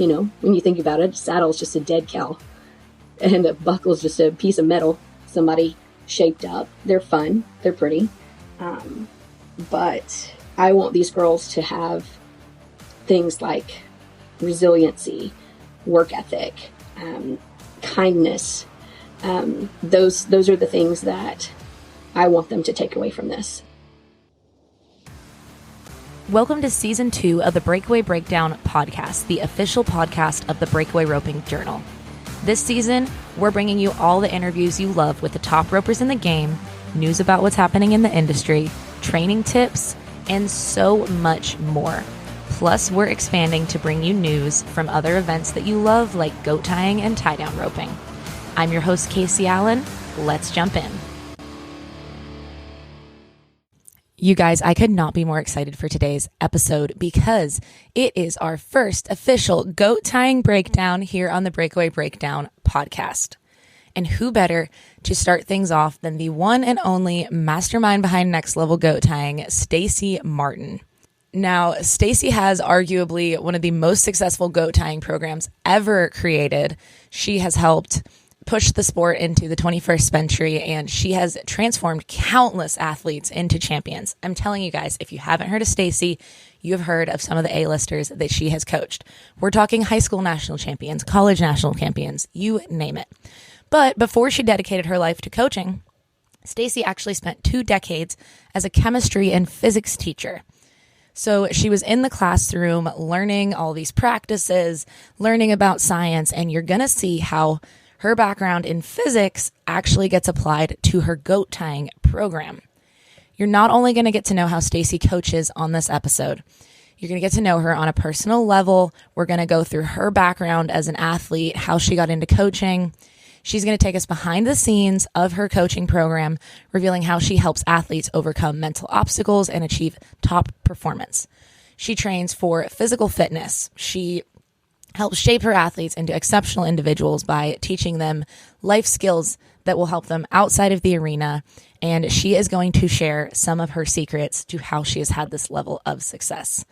when you think about it, a saddle is just a dead cow and a buckle is just a piece of metal somebody shaped up. They're fun. They're pretty. But I want these girls to have things like resiliency, work ethic, kindness. Those are the things that I want them to take away from this. Welcome to Season 2 of the Breakaway Breakdown podcast, the official podcast of the Breakaway Roping Journal. This season, we're bringing you all the interviews you love with the top ropers in the game, news about what's happening in the industry, training tips, and so much more. Plus, we're expanding to bring you news from other events that you love, like goat tying and tie-down roping. I'm your host, Casey Allen. Let's jump in. You guys, I could not be more excited for today's episode because it is our first official goat tying breakdown here on the Breakaway Breakdown podcast. And who better to start things off than the one and only mastermind behind Next Level Goat Tying, Stacey Martin. Now, Stacey has arguably one of the most successful goat tying programs ever created. She has helped push the sport into the 21st century, and she has transformed countless athletes into champions. I'm telling you guys, if you haven't heard of Stacey, you have heard of some of the A-listers that she has coached. We're talking high school national champions, college national champions, you name it. But before she dedicated her life to coaching, Stacey actually spent 2 decades as a chemistry and physics teacher. So she was in the classroom learning all these practices, learning about science, and you're going to see how her background in physics actually gets applied to her goat tying program. You're not only going to get to know how Stacey coaches on this episode, you're going to get to know her on a personal level. We're going to go through her background as an athlete, how she got into coaching. She's going to take us behind the scenes of her coaching program, revealing how she helps athletes overcome mental obstacles and achieve top performance. She trains for physical fitness. She helps shape her athletes into exceptional individuals by teaching them life skills that will help them outside of the arena. And she is going to share some of her secrets to how she has had this level of success.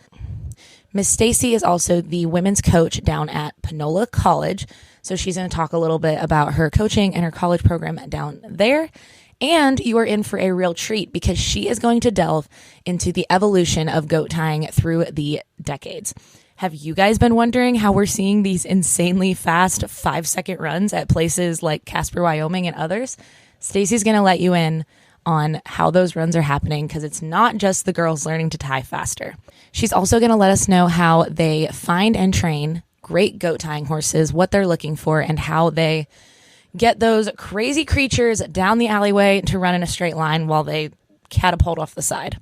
Miss Stacey is also the women's coach down at Panola College. So she's going to talk a little bit about her coaching and her college program down there. And you are in for a real treat because she is going to delve into the evolution of goat tying through the decades. Have you guys been wondering how we're seeing these insanely fast 5-second runs at places like Casper, Wyoming and others? Stacey's going to let you in on how those runs are happening because it's not just the girls learning to tie faster. She's also going to let us know how they find and train great goat tying horses, what they're looking for, and how they get those crazy creatures down the alleyway to run in a straight line while they catapult off the side.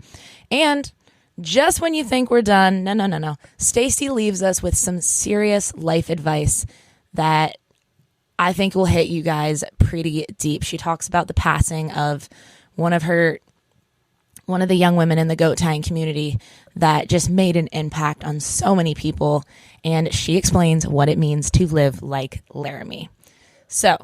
And just when you think we're done, no. Stacey leaves us with some serious life advice that I think will hit you guys pretty deep. She talks about the passing of one of the young women in the goat tying community that just made an impact on so many people. And she explains what it means to live like Laramie. So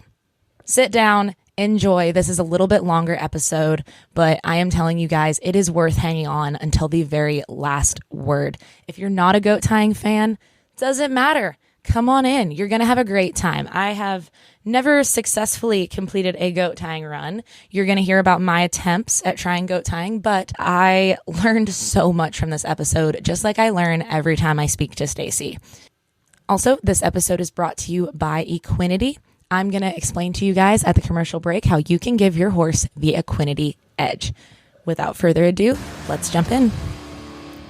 sit down, enjoy. This is a little bit longer episode, but I am telling you guys, it is worth hanging on until the very last word. If you're not a goat tying fan, doesn't matter. Come on in. You're going to have a great time. I have never successfully completed a goat tying run. You're going to hear about my attempts at trying goat tying, but I learned so much from this episode, just like I learn every time I speak to Stacey. Also, this episode is brought to you by Equinity. I'm going to explain to you guys at the commercial break how you can give your horse the Equinity edge. Without further ado, let's jump in.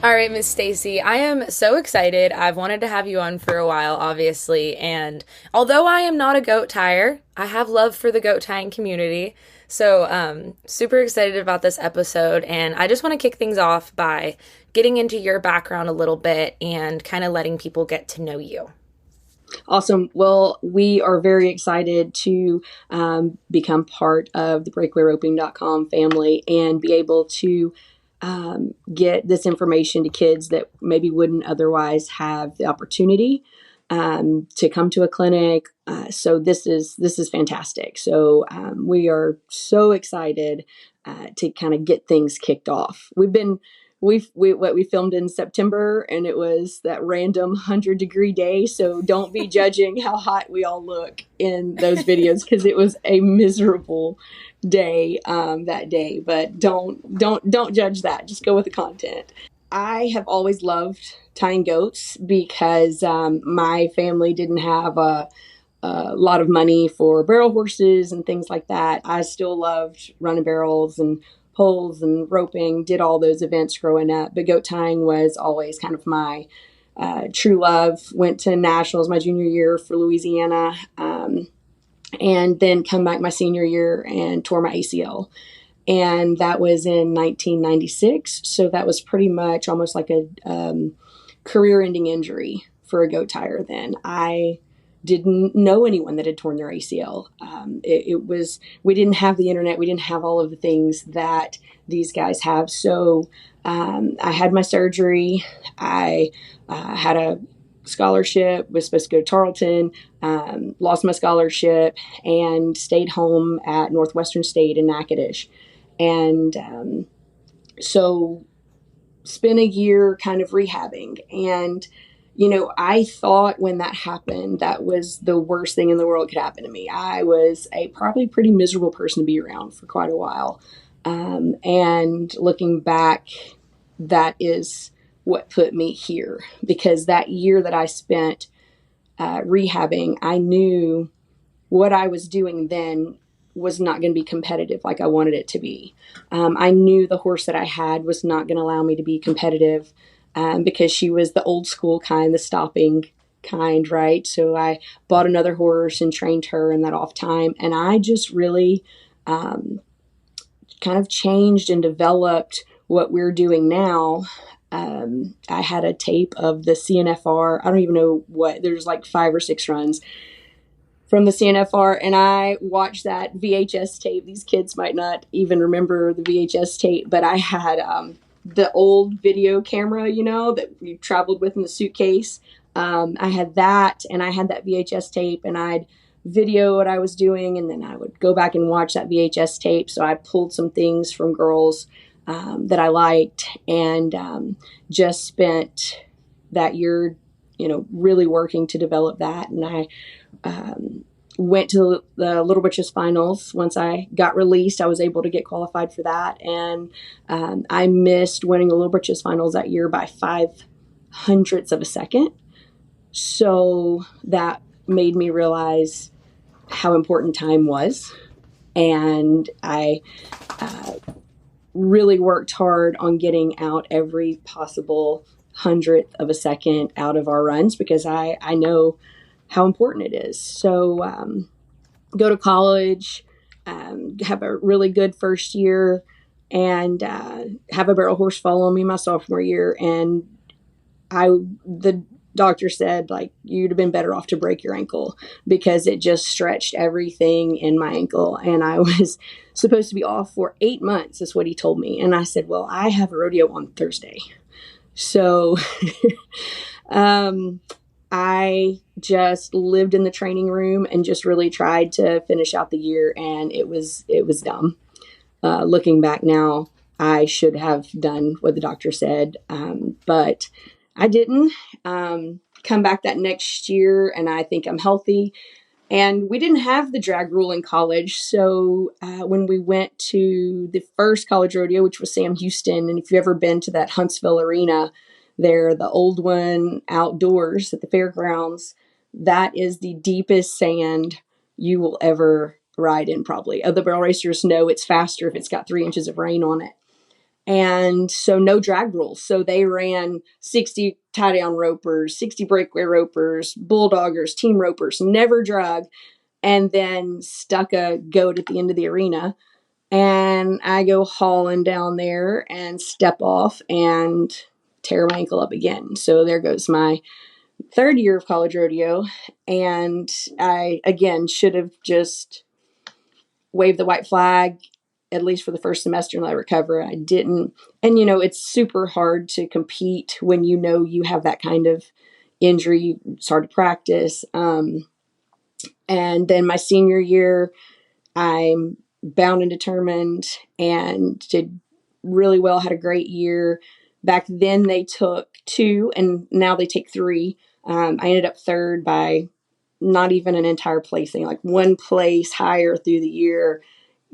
All right, Miss Stacey, I am so excited. I've wanted to have you on for a while, obviously, and although I am not a goat tyer, I have love for the goat tying community, so super excited about this episode, and I just want to kick things off by getting into your background a little bit and kind of letting people get to know you. Awesome. Well, we are very excited to become part of the breakawayroping.com family and be able to get this information to kids that maybe wouldn't otherwise have the opportunity to come to a clinic. So this is fantastic. So we are so excited to kind of get things kicked off. We've been we filmed in September, and it was that random 100-degree day. So don't be judging how hot we all look in those videos, because it was a miserable day that day. But don't judge that. Just go with the content. I have always loved tying goats because my family didn't have a lot of money for barrel horses and things like that. I still loved running barrels and poles and roping, did all those events growing up. But goat tying was always kind of my true love. Went to nationals my junior year for Louisiana, and then come back my senior year and tore my ACL. And that was in 1996. So that was pretty much almost like a career-ending injury for a goat tyer then. I didn't know anyone that had torn their ACL. We didn't have the internet. We didn't have all of the things that these guys have. So I had my surgery. I had a scholarship, was supposed to go to Tarleton, lost my scholarship, and stayed home at Northwestern State in Natchitoches. And so spent a year kind of rehabbing. And I thought when that happened, that was the worst thing in the world could happen to me. I was a probably pretty miserable person to be around for quite a while. And looking back, that is what put me here, because that year that I spent rehabbing, I knew what I was doing then was not going to be competitive like I wanted it to be. I knew the horse that I had was not going to allow me to be competitive, because she was the old school kind, the stopping kind, right? So I bought another horse and trained her in that off time. And I just really kind of changed and developed what we're doing now. I had a tape of the CNFR. I don't even know what, there's like 5 or 6 runs from the CNFR, and I watched that VHS tape. These kids might not even remember the VHS tape, but I had the old video camera, that we traveled with in the suitcase. I had that, and I had that VHS tape, and I'd video what I was doing, and then I would go back and watch that VHS tape. So I pulled some things from girls that I liked, and just spent that year, really working to develop that. And I went to the Little Britches finals. Once I got released, I was able to get qualified for that. And I missed winning the Little Britches finals that year by 0.05 of a second. So that made me realize how important time was. And I really worked hard on getting out every possible 100th of a second out of our runs, because I know how important it is. So go to college, have a really good first year, and have a barrel horse follow me my sophomore year. And the doctor said, like, you'd have been better off to break your ankle, because it just stretched everything in my ankle. And I was supposed to be off for 8 months, is what he told me. And I said, well, I have a rodeo on Thursday. So I just lived in the training room and just really tried to finish out the year. And it was dumb. Looking back now, I should have done what the doctor said. But I didn't. Come back that next year, and I think I'm healthy. And we didn't have the drag rule in college. So when we went to the first college rodeo, which was Sam Houston, and if you've ever been to that Huntsville arena there, the old one outdoors at the fairgrounds, that is the deepest sand you will ever ride in, probably. Other barrel racers know it's faster if it's got 3 inches of rain on it. And so no drag rules. So they ran 60 tie down ropers, 60 breakaway ropers, bulldoggers, team ropers, never drug, and then stuck a goat at the end of the arena. And I go hauling down there and step off and tear my ankle up again. So there goes my 3rd year of college rodeo. And I, again, should have just waved the white flag, at least for the first semester, and let it recover. I didn't. And, it's super hard to compete when you have that kind of injury. It's hard to practice. And then my senior year, I'm bound and determined and did really well, had a great year, Back then they took 2 and now they take 3. I ended up 3rd by not even an entire placing, like 1 place higher through the year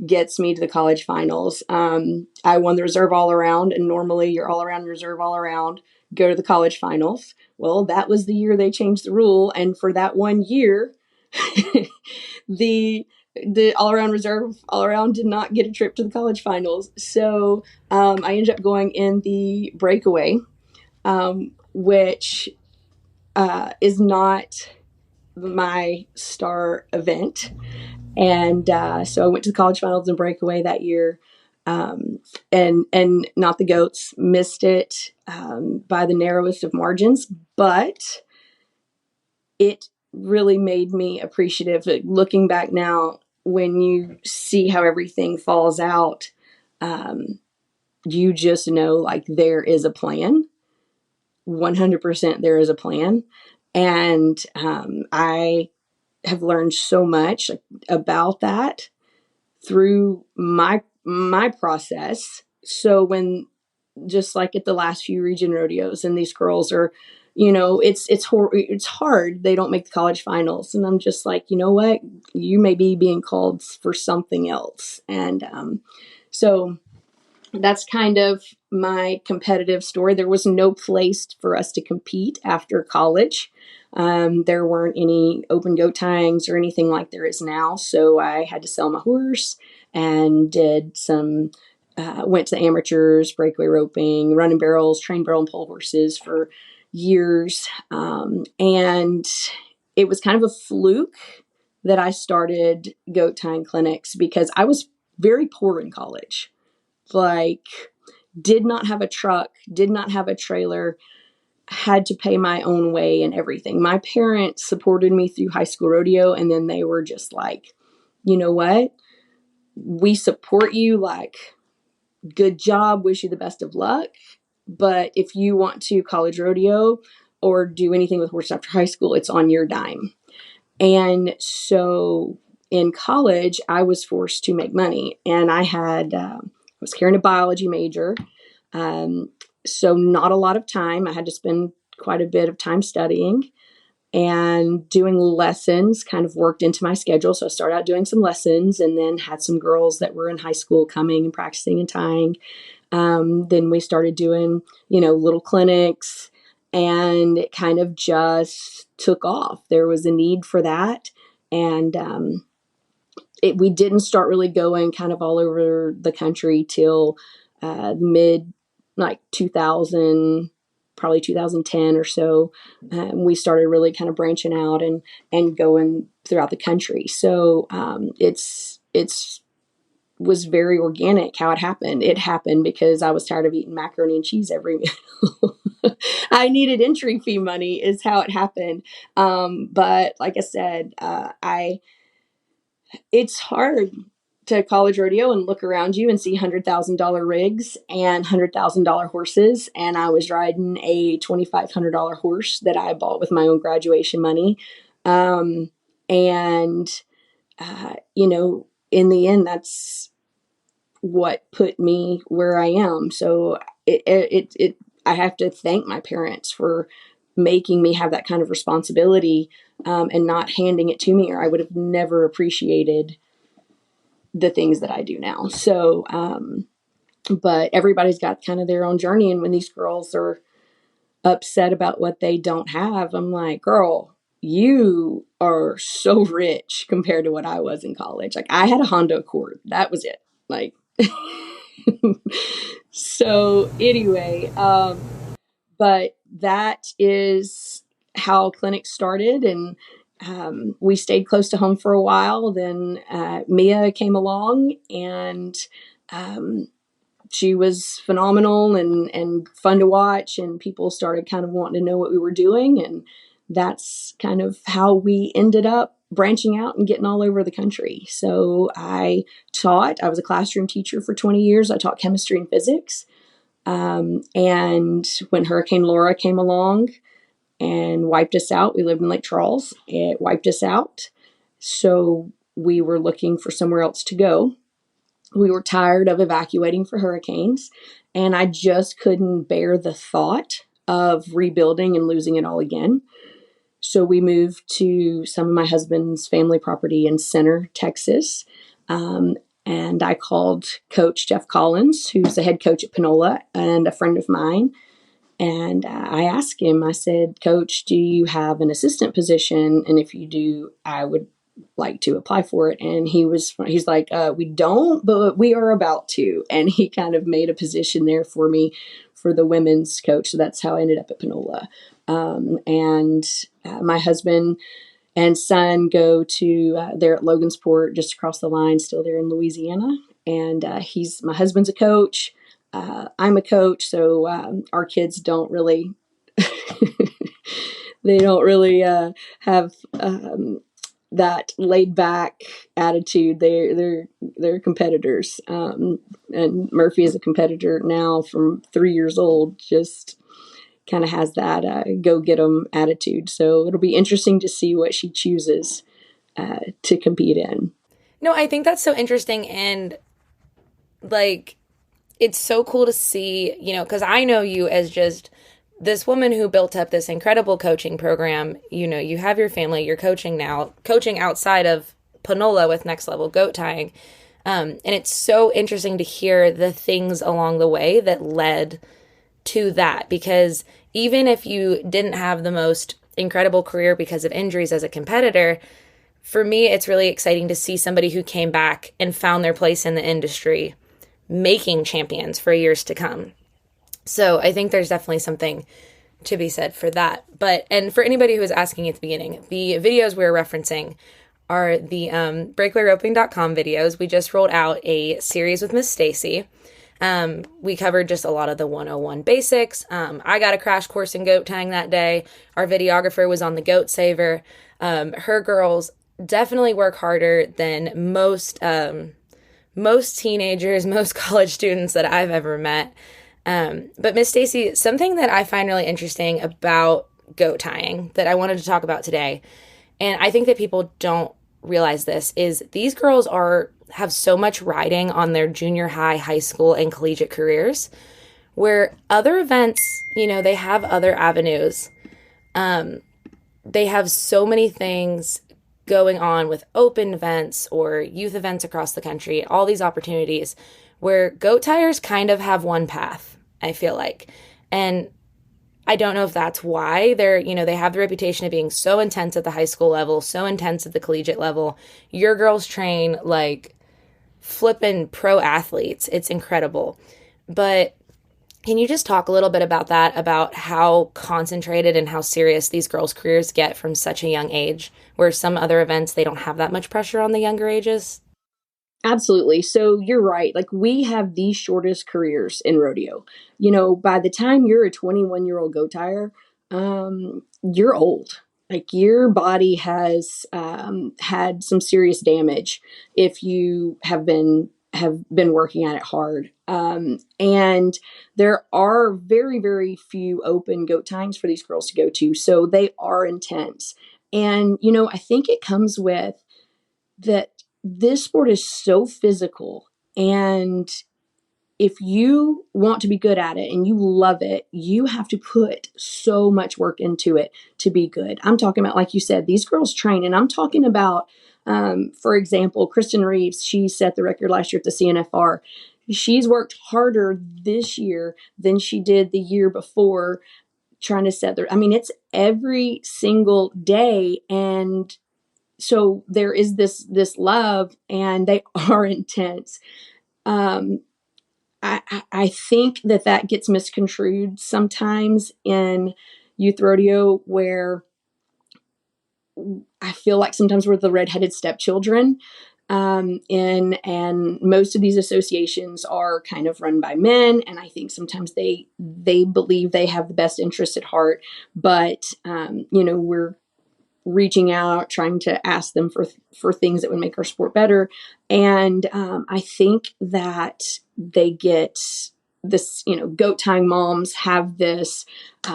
gets me to the college finals. I won the reserve all around, and normally you're all around reserve all around, go to the college finals. Well, that was the year they changed the rule, and for that 1 year, the all around reserve all around did not get a trip to the college finals. So I ended up going in the breakaway, which is not my star event. And so I went to the college finals and breakaway that year. And not the goats, missed it by the narrowest of margins, but it really made me appreciative. Looking back now, when you see how everything falls out, you just know like there is a plan. 100% there is a plan. And I have learned so much about that through my process. So when, just like at the last few region rodeos, and these girls are, it's hard. They don't make the college finals, and I'm just like, you know what, you may be being called for something else. And so that's kind of my competitive story. There was no place for us to compete after college. There weren't any open goat tyings or anything like there is now. So I had to sell my horse and did some, went to the amateurs, breakaway roping, running barrels, train barrel and pole horses for years. And it was kind of a fluke that I started goat tying clinics because I was very poor in college. Like, did not have a truck, did not have a trailer, had to pay my own way and everything. My parents supported me through high school rodeo, and then they were just like, you know what? We support you, like, good job, wish you the best of luck. But if you want to college rodeo or do anything with horses after high school, it's on your dime. And so in college, I was forced to make money, and I was carrying a biology major. So not a lot of time. I had to spend quite a bit of time studying and doing lessons, kind of worked into my schedule. So I started out doing some lessons and then had some girls that were in high school coming and practicing and tying. Then we started doing, little clinics, and it kind of just took off. There was a need for that. And we didn't start really going kind of all over the country till mid, like 2000, probably 2010 or so. We started really kind of branching out and going throughout the country. So it's was very organic how it happened. It happened because I was tired of eating macaroni and cheese every meal. I needed entry fee money is how it happened. But like I said, it's hard to college rodeo and look around you and see $100,000 rigs and $100,000 horses. And I was riding a $2,500 horse that I bought with my own graduation money. In the end, that's what put me where I am. So I have to thank my parents for making me have that kind of responsibility, and not handing it to me, or I would have never appreciated the things that I do now. So, but everybody's got kind of their own journey. And when these girls are upset about what they don't have, I'm like, girl, you are so rich compared to what I was in college. Like, I had a Honda Accord. That was it. Like, so anyway, but that is how clinics started. And we stayed close to home for a while. Then Mia came along, and she was phenomenal and fun to watch. And people started kind of wanting to know what we were doing. And that's kind of how we ended up branching out and getting all over the country. So I was a classroom teacher for 20 years. I taught chemistry and physics. And when Hurricane Laura came along and wiped us out, we lived in Lake Charles. It wiped us out. So we were looking for somewhere else to go. We were tired of evacuating for hurricanes, and I just couldn't bear the thought of rebuilding and losing it all again. So we moved to some of my husband's family property in Center, Texas. And I called Coach Jeff Collins, who's the head coach at Panola and a friend of mine. And I asked him, I said, Coach, do you have an assistant position? And if you do, I would like to apply for it. And he's like, we don't, but we are about to. And he kind of made a position there for me for the women's coach. So that's how I ended up at Panola. My husband and son go to, they're at Logansport, just across the line, still there in Louisiana. And my husband's a coach. I'm a coach. So our kids don't really, they don't really have that laid back attitude. They're competitors. And Murphy is a competitor now from 3 years old, just kind of has that go get 'em attitude. So it'll be interesting to see what she chooses to compete in. No, I think that's so interesting. And like, it's so cool to see, because I know you as just this woman who built up this incredible coaching program. You have your family, you're coaching now, coaching outside of Panola with Next Level Goat Tying. And it's so interesting to hear the things along the way that led to that, because even if you didn't have the most incredible career because of injuries as a competitor, for me, it's really exciting to see somebody who came back and found their place in the industry, making champions for years to come. So I think there's definitely something to be said for that. And for anybody who was asking at the beginning, the videos we were referencing are the breakawayroping.com videos. We just rolled out a series with Miss Stacey. We covered just a lot of the 101 basics. I got a crash course in goat tying that day. Our videographer was on the Goat Saver. Her girls definitely work harder than most teenagers, most college students that I've ever met. But Miss Stacey, something that I find really interesting about goat tying that I wanted to talk about today, and I think that people don't realize this, is these girls have so much riding on their junior high, high school, and collegiate careers, where other events, they have other avenues. They have so many things going on with open events or youth events across the country, all these opportunities where goat tyers kind of have one path, I feel like. And I don't know if that's why they have the reputation of being so intense at the high school level, so intense at the collegiate level. Your girls train like flippin' pro athletes. It's incredible. But can you just talk a little bit about that, about how concentrated and how serious these girls' careers get from such a young age, where some other events, they don't have that much pressure on the younger ages? Absolutely. So you're right. Like, we have the shortest careers in rodeo. By the time you're a 21-year-old goat tyer, you're old. Like, your body has had some serious damage if you have been working at it hard. And there are very, very few open goat tyings for these girls to go to. So they are intense. And, I think it comes with that this sport is so physical, and if you want to be good at it and you love it, you have to put so much work into it to be good. I'm talking about, like you said, these girls train, and I'm talking about, for example, Kristen Reeves. She set the record last year at the CNFR. She's worked harder this year than she did the year before trying to set it's every single day. And so there is this love, and they are intense. I think that gets misconstrued sometimes in youth rodeo, where I feel like sometimes we're the redheaded stepchildren. And most of these associations are kind of run by men, and I think sometimes they believe they have the best interests at heart, but we're reaching out, trying to ask them for things that would make our sport better. And I think that they get this, goat tying moms have this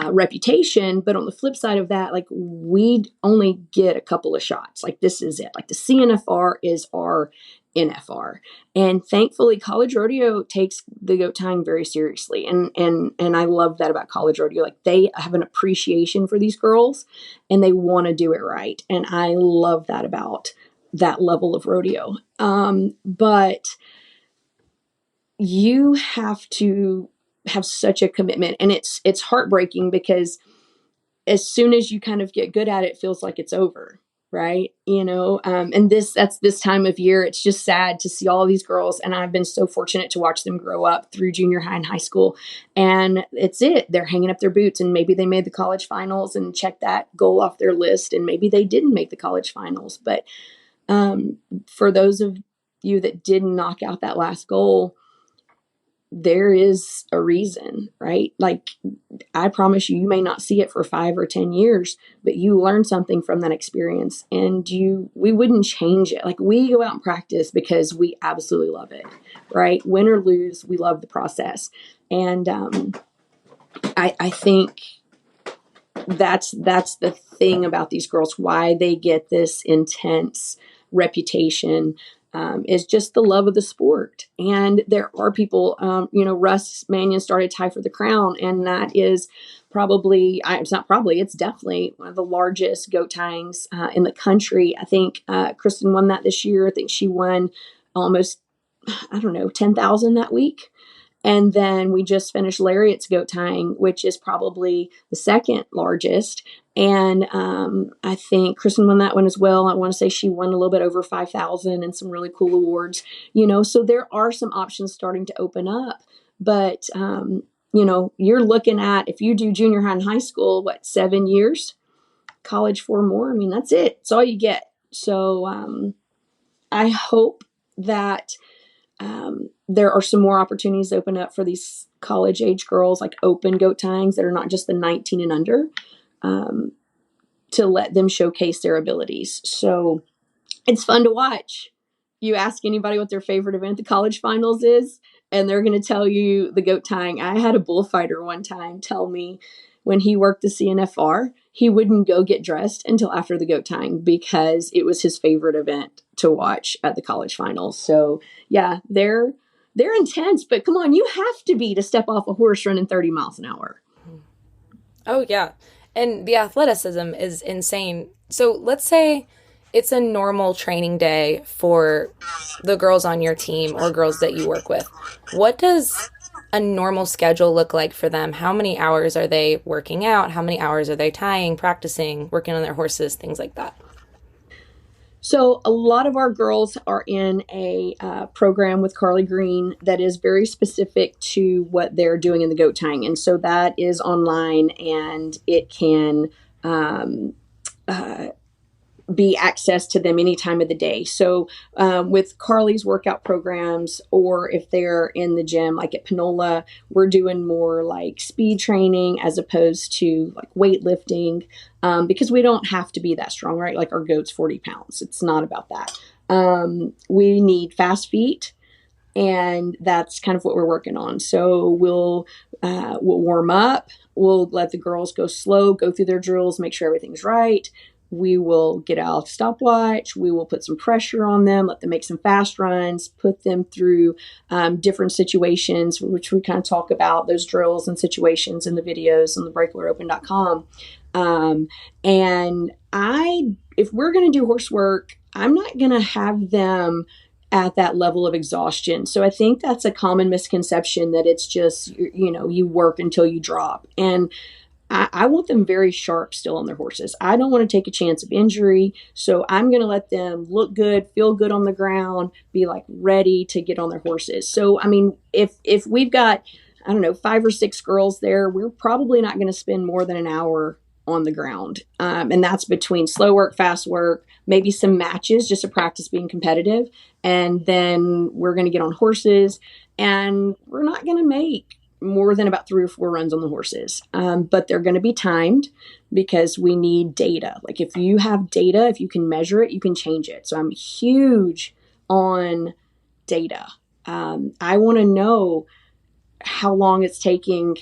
reputation, but on the flip side of that, like, we only get a couple of shots. Like, this is it. Like, the CNFR is our NFR. And thankfully, college rodeo takes the goat tying very seriously. And I love that about college rodeo. Like, they have an appreciation for these girls and they want to do it right. And I love that about that level of rodeo. But you have to have such a commitment, and it's heartbreaking because as soon as you kind of get good at it, it feels like it's over. Right. And that's this time of year. It's just sad to see all these girls. And I've been so fortunate to watch them grow up through junior high and high school. And they're hanging up their boots, and maybe they made the college finals and checked that goal off their list. And maybe they didn't make the college finals. But for those of you that didn't knock out that last goal, there is a reason, right? Like, I promise you, you may not see it for 5 or 10 years, but you learn something from that experience, and we wouldn't change it. Like, we go out and practice because we absolutely love it, right? Win or lose, we love the process. And I think that's the thing about these girls, why they get this intense reputation, is just the love of the sport. And there are people, Russ Mannion started Tie for the Crown, and that is it's definitely one of the largest goat tyings in the country. I think Kristen won that this year. I think she won almost, 10,000 that week. And then we just finished Lariat's goat tying, which is probably the second largest. And I think Kristen won that one as well. I want to say she won a little bit over 5,000 and some really cool awards, so there are some options starting to open up. But, you're looking at, if you do junior high and high school, 7 years, college 4 more. I mean, that's it. It's all you get. So I hope that there are some more opportunities to open up for these college age girls, like open goat tyings that are not just the 19 and under, to let them showcase their abilities. So it's fun to watch. You ask anybody what their favorite event at the college finals is, and they're going to tell you the goat tying. I had a bullfighter one time tell me when he worked the CNFR, he wouldn't go get dressed until after the goat tying because it was his favorite event to watch at the college finals. So yeah, they're intense, but come on, you have to be to step off a horse running 30 miles an hour. Oh yeah. And the athleticism is insane. So let's say it's a normal training day for the girls on your team or girls that you work with. What does a normal schedule look like for them? How many hours are they working out? How many hours are they tying, practicing, working on their horses, things like that? So a lot of our girls are in a program with Carly Green that is very specific to what they're doing in the goat tying. And so that is online, and it can be accessed to them any time of the day. So with Carly's workout programs, or if they're in the gym, like at Panola, we're doing more like speed training as opposed to like weightlifting, because we don't have to be that strong, right? Like, our goat's 40 pounds. It's not about that. We need fast feet, and that's kind of what we're working on. So we'll warm up. We'll let the girls go slow, go through their drills, make sure everything's right. We will get out a stopwatch. We will put some pressure on them, let them make some fast runs, put them through different situations, which we kind of talk about those drills and situations in the videos on the breakawayopen.com. And if we're going to do horse work, I'm not going to have them at that level of exhaustion. So I think that's a common misconception, that it's just, you work until you drop. And I want them very sharp still on their horses. I don't want to take a chance of injury. So I'm going to let them look good, feel good on the ground, be like ready to get on their horses. So, I mean, if we've got, 5 or 6 girls there, we're probably not going to spend more than an hour on the ground. And that's between slow work, fast work, maybe some matches just to practice being competitive. And then we're going to get on horses, and we're not going to make more than about 3 or 4 runs on the horses. But they're going to be timed because we need data. Like, if you have data, if you can measure it, you can change it. So I'm huge on data. I want to know how long it's taking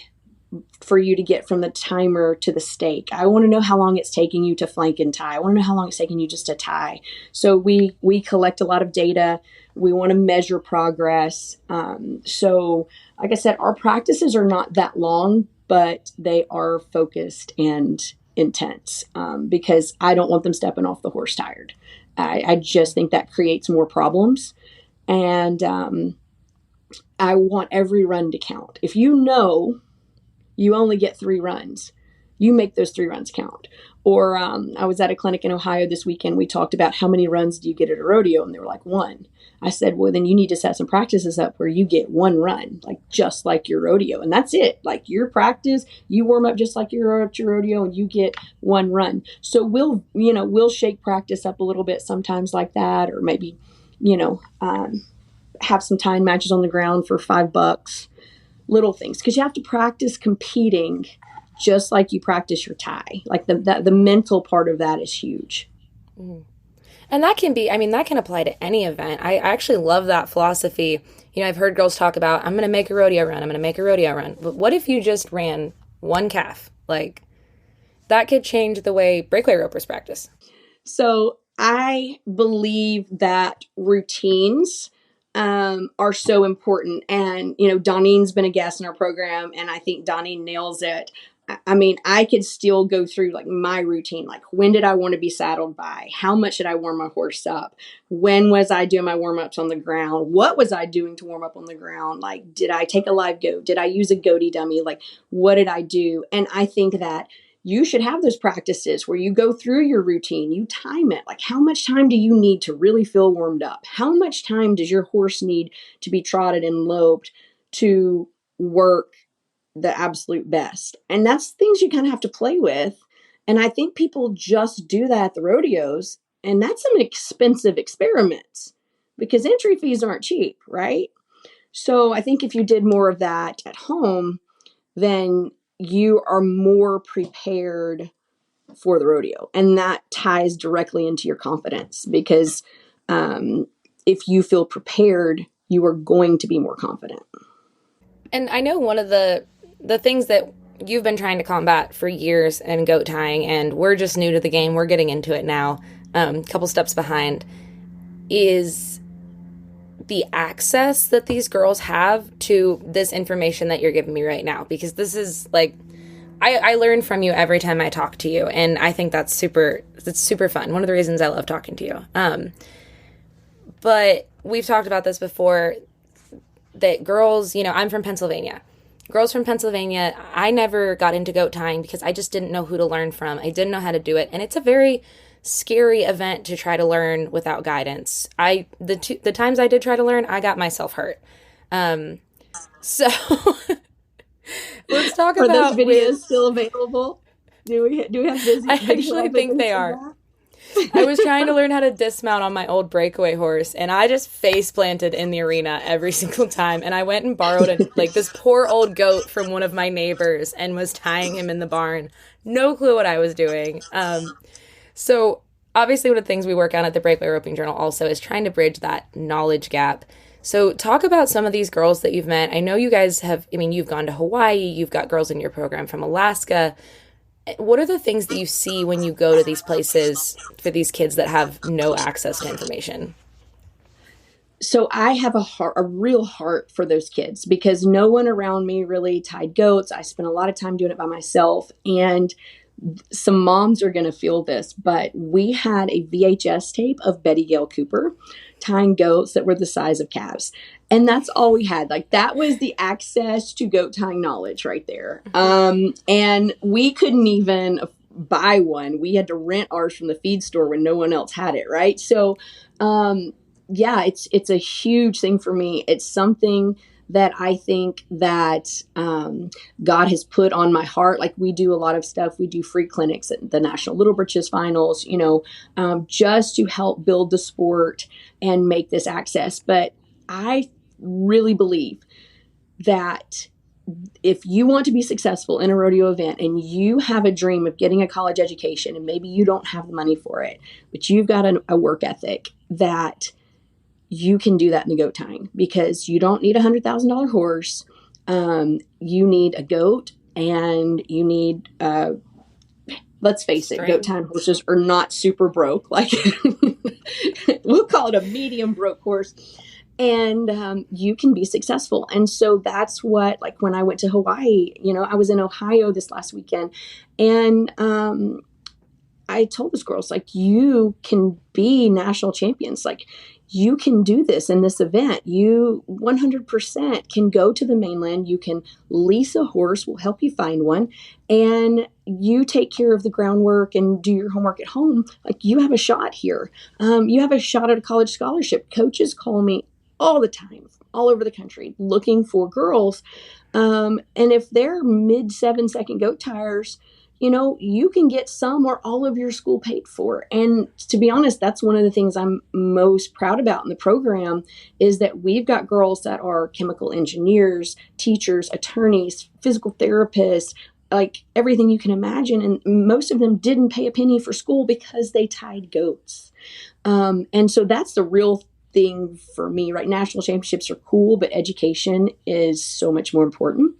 for you to get from the timer to the stake. I want to know how long it's taking you to flank and tie. I want to know how long it's taking you just to tie. So we collect a lot of data. We want to measure progress. So, like I said, our practices are not that long, but they are focused and intense because I don't want them stepping off the horse tired. I just think that creates more problems. And I want every run to count. If you know you only get 3 runs, you make those 3 runs count. Or I was at a clinic in Ohio this weekend. We talked about how many runs do you get at a rodeo? And they were like, 1. I said, well, then you need to set some practices up where you get 1 run, like just like your rodeo. And that's it. Like your practice, you warm up just like you're at your rodeo and you get 1 run. So we'll shake practice up a little bit sometimes like that, or maybe, have some time matches on the ground for $5, little things. Because you have to practice competing just like you practice your tie. Like the mental part of that is huge. Mm. And that can be, that can apply to any event. I actually love that philosophy. I've heard girls talk about, I'm going to make a rodeo run. I'm going to make a rodeo run. But what if you just ran 1 calf? Like, that could change the way breakaway ropers practice. So I believe that routines are so important. And, Doneen's been a guest in our program, and I think Doneen nails it. I could still go through like my routine. Like, when did I want to be saddled by? How much did I warm my horse up? When was I doing my warm ups on the ground? What was I doing to warm up on the ground? Like, did I take a live goat? Did I use a goatee dummy? Like, what did I do? And I think that you should have those practices where you go through your routine, you time it. Like, how much time do you need to really feel warmed up? How much time does your horse need to be trotted and loped to work the absolute best? And that's things you kind of have to play with. And I think people just do that at the rodeos. And that's some expensive experiments because entry fees aren't cheap, right? So I think if you did more of that at home, then you are more prepared for the rodeo. And that ties directly into your confidence because if you feel prepared, you are going to be more confident. And I know one of the things that you've been trying to combat for years in goat tying, and we're just new to the game, we're getting into it now, a couple steps behind, is the access that these girls have to this information that you're giving me right now. Because this is like, I learn from you every time I talk to you, and I think that's super fun. One of the reasons I love talking to you. But we've talked about this before, that girls, I'm from Pennsylvania. Girls from Pennsylvania, I never got into goat tying because I just didn't know who to learn from. I didn't know how to do it. And it's a very scary event to try to learn without guidance. The times I did try to learn, I got myself hurt. So let's talk about... Are those videos still available? Do we have videos? I actually think they are. I was trying to learn how to dismount on my old breakaway horse, and I just face planted in the arena every single time. And I went and borrowed this poor old goat from one of my neighbors and was tying him in the barn. No clue what I was doing. So obviously one of the things we work on at the Breakaway Roping Journal also is trying to bridge that knowledge gap. So talk about some of these girls that you've met. I know you guys have, you've gone to Hawaii, you've got girls in your program from Alaska. What are the things that you see when you go to these places for these kids that have no access to information? So I have a real heart for those kids because no one around me really tied goats. I spent a lot of time doing it by myself, and some moms are going to feel this, but we had a VHS tape of Betty Gale Cooper tying goats that were the size of calves. And that's all we had. Like, that was the access to goat tying knowledge right there. And we couldn't even buy one. We had to rent ours from the feed store when no one else had it. Right. So, it's a huge thing for me. It's something that I think that God has put on my heart. Like, we do a lot of stuff. We do free clinics at the National Little Britches Finals, just to help build the sport and make this access. But I really believe that if you want to be successful in a rodeo event and you have a dream of getting a college education, and maybe you don't have the money for it, but you've got a work ethic, that you can do that in the goat tying, because you don't need $100,000 horse. You need a goat, and you need let's face it, goat tying horses are not super broke. Like we'll call it a medium broke horse. And you can be successful. And so that's what, like when I went to Hawaii, I was in Ohio this last weekend, and I told those girls, like, you can be national champions. Like, you can do this in this event. You 100% can go to the mainland. You can lease a horse. We'll help you find one. And you take care of the groundwork and do your homework at home. Like, you have a shot here. You have a shot at a college scholarship. Coaches call me all the time, all over the country, looking for girls. And if they're mid 7-second goat tyers, you can get some or all of your school paid for. And to be honest, that's one of the things I'm most proud about in the program, is that we've got girls that are chemical engineers, teachers, attorneys, physical therapists, like everything you can imagine. And most of them didn't pay a penny for school because they tied goats. And so that's the real thing for me, right? National championships are cool, but education is so much more important.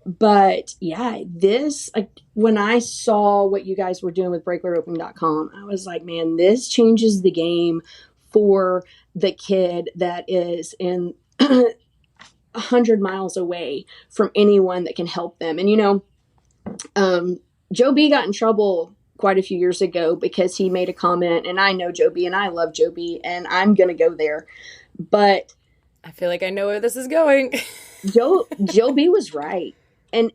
But yeah, this, like, when I saw what you guys were doing with breakawayroping.com, I was like, man, this changes the game for the kid that is in 100 miles away from anyone that can help them. And, Joe B got in trouble quite a few years ago because he made a comment, and I know Joe B and I love Joe B, and I'm going to go there, but I feel like I know where this is going. Joe B was right. And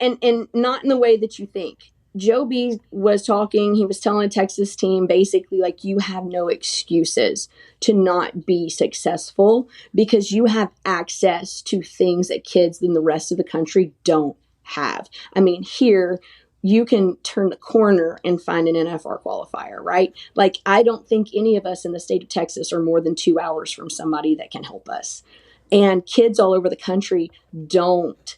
not in the way that you think. Joe B was talking, he was telling a Texas team basically, like, you have no excuses to not be successful because you have access to things that kids in the rest of the country don't have. I mean, here you can turn the corner and find an NFR qualifier, right? Like, I don't think any of us in the state of Texas are more than 2 hours from somebody that can help us. And kids all over the country don't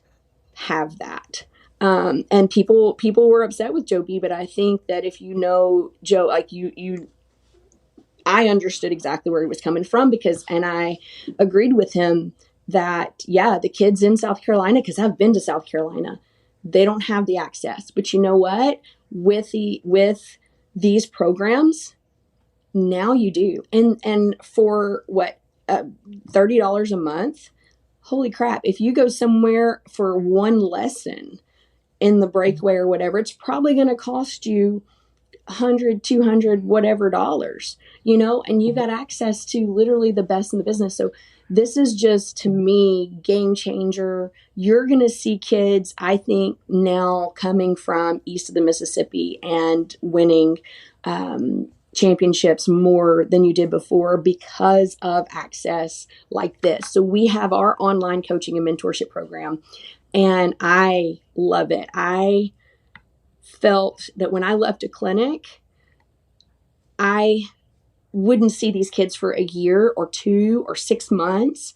have that. And people were upset with Joe B, but I think that if you know Joe, like I understood exactly where he was coming from, and I agreed with him that, yeah, the kids in South Carolina, because I've been to South Carolina, they don't have the access. But you know what? With these programs, now you do. And for what, $30 a month? Holy crap. If you go somewhere for one lesson in the breakaway or whatever, it's probably going to cost you 100, 200, whatever dollars, and you've got access to literally the best in the business. So this is just, to me, game changer. You're going to see kids, I think, now coming from east of the Mississippi and winning, championships more than you did before because of access like this. So we have our online coaching and mentorship program, and I love it. I felt that when I left a clinic, I wouldn't see these kids for a year or 2 or 6 months.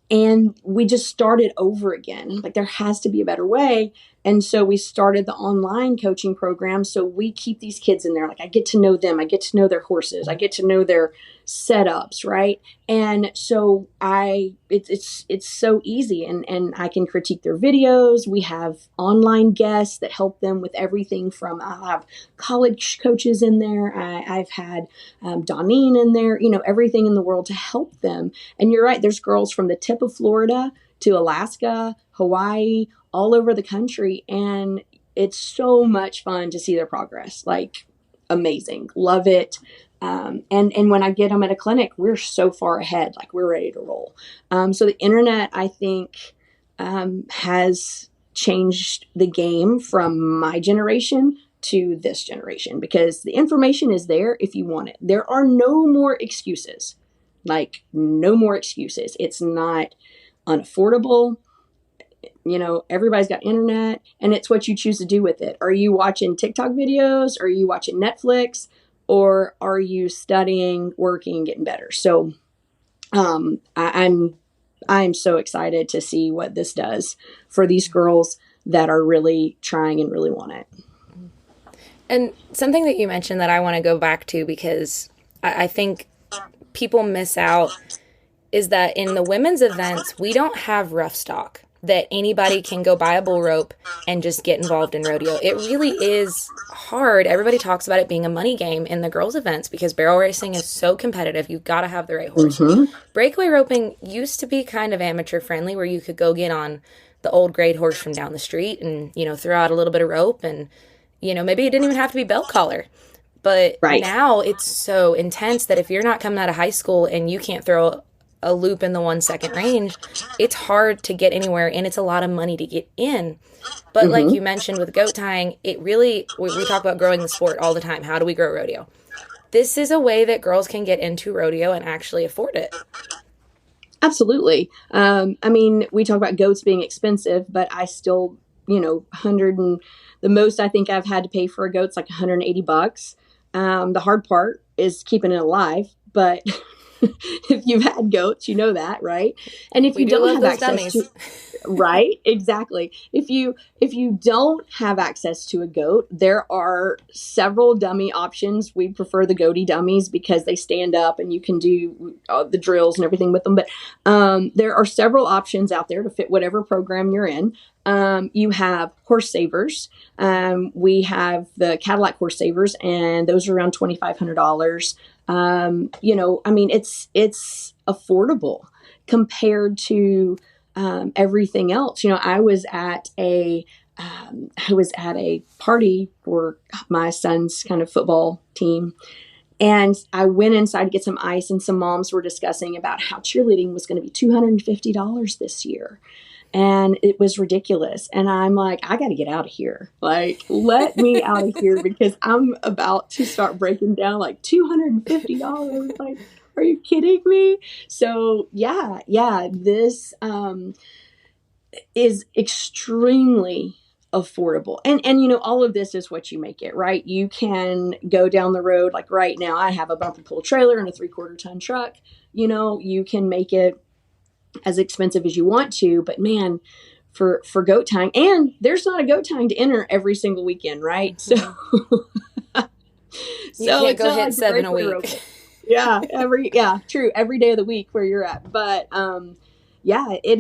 And we just started over again. Like, there has to be a better way. And so we started the online coaching program. So we keep these kids in there. Like, I get to know them. I get to know their horses. I get to know their setups, right? And so it's so easy, and I can critique their videos. We have online guests that help them with everything from, I'll have college coaches in there. I've had Donine in there, everything in the world to help them. And you're right, there's girls from the tip of Florida to Alaska, Hawaii, all over the country. And it's so much fun to see their progress. Like, amazing. Love it. And when I get them at a clinic, we're so far ahead, like, we're ready to roll. So the internet, I think, has changed the game from my generation to this generation, because the information is there if you want it. There are no more excuses, like, no more excuses. It's not unaffordable. Everybody's got internet, and it's what you choose to do with it. Are you watching TikTok videos? Are you watching Netflix? Or are you studying, working, getting better? So I'm so excited to see what this does for these girls that are really trying and really want it. And something that you mentioned that I want to go back to, because I think people miss out, is that in the women's events, we don't have rough stock. that anybody can go buy a bull rope and just get involved in rodeo. It really is hard. Everybody talks about it being a money game in the girls' events because barrel racing is so competitive. You've got to have the right horse. Mm-hmm. Breakaway roping used to be kind of amateur friendly where you could go get on the old grade horse from down the street and, throw out a little bit of rope and, maybe it didn't even have to be belt collar. But Right. now it's so intense that if you're not coming out of high school and you can't throw a loop in the 1 second range, it's hard to get anywhere and it's a lot of money to get in. But Mm-hmm. like you mentioned with goat tying, it really, we talk about growing the sport all the time. How do we grow rodeo? This is a way that girls can get into rodeo and actually afford it. Absolutely. We talk about goats being expensive, but I still, 100 and the most I think I've had to pay for a goat's like $180. The hard part is keeping it alive, but if you've had goats, you know that, right? And if We you do don't love have those access dummies. right, exactly. If you don't have access to a goat, there are several dummy options. We prefer the goatee dummies because they stand up and you can do the drills and everything with them. But there are several options out there to fit whatever program you're in. You have horse savers. We have the Cadillac horse savers, and those are around $2,500. It's affordable compared to everything else. I was at a party for my son's kind of football team. And I went inside to get some ice, and some moms were discussing about how cheerleading was going to be $250 this year. And it was ridiculous. And I'm like, I got to get out of here. Like, let me out of here because I'm about to start breaking down like $250. Like, are you kidding me? So yeah, this is extremely affordable. And all of this is what you make it, right? You can go down the road. Like right now, I have a bumper pull trailer and a 3/4 ton truck. You can make it as expensive as you want to, but man, for goat tying, and there's not a goat tying to enter every single weekend, right? So You can't go hit like 7 a week. True, every day of the week where you're at. But it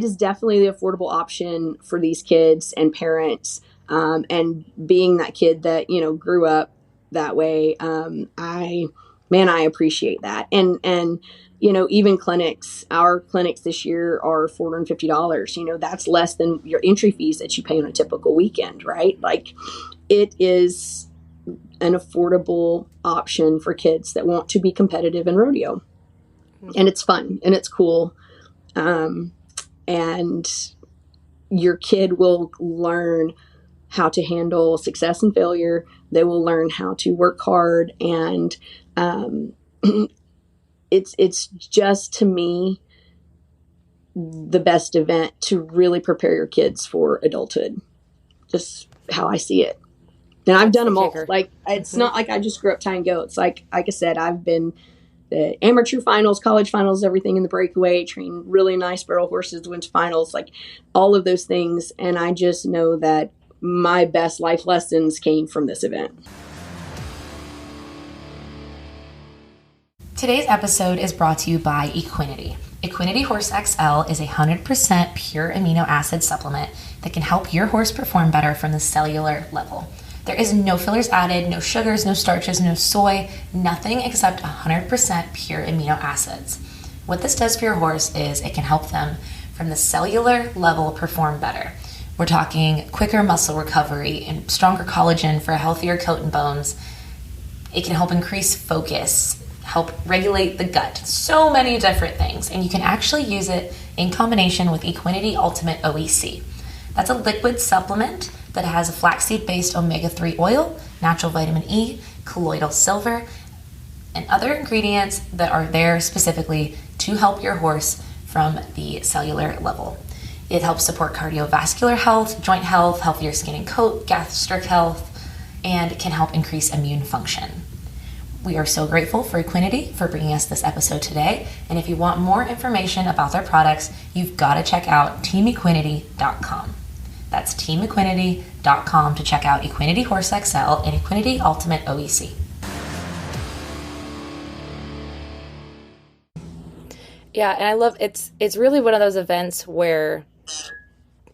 is definitely the affordable option for these kids and parents. And being that kid that grew up that way, I appreciate that. And even our clinics this year are $450. That's less than your entry fees that you pay on a typical weekend, right? Like, it is an affordable option for kids that want to be competitive in rodeo. And it's fun and it's cool. And your kid will learn how to handle success and failure. They will learn how to work hard. And it's just, to me, the best event to really prepare your kids for adulthood. Just how I see it. And I've done them all. Like, it's not like I just grew up tying goats. Like I said, I've been the amateur finals, college finals, everything in the breakaway, trained really nice barrel horses to win finals, like all of those things. And I just know that my best life lessons came from this event. Today's episode is brought to you by Equinity. Equinity Horse XL is a 100% pure amino acid supplement that can help your horse perform better from the cellular level. There is no fillers added, no sugars, no starches, no soy, nothing except 100% pure amino acids. What this does for your horse is it can help them from the cellular level perform better. We're talking quicker muscle recovery and stronger collagen for a healthier coat and bones. It can help increase focus, help regulate the gut, so many different things. And you can actually use it in combination with Equinity Ultimate OEC. That's a liquid supplement that has a flaxseed-based omega-3 oil, natural vitamin E, colloidal silver, and other ingredients that are there specifically to help your horse from the cellular level. It helps support cardiovascular health, joint health, healthier skin and coat, gastric health, and can help increase immune function. We are so grateful for Equinity for bringing us this episode today. And if you want more information about their products, you've got to check out teamequinity.com. That's teamequinity.com to check out Equinity Horse XL and Equinity Ultimate OEC. Yeah, and I love it's really one of those events where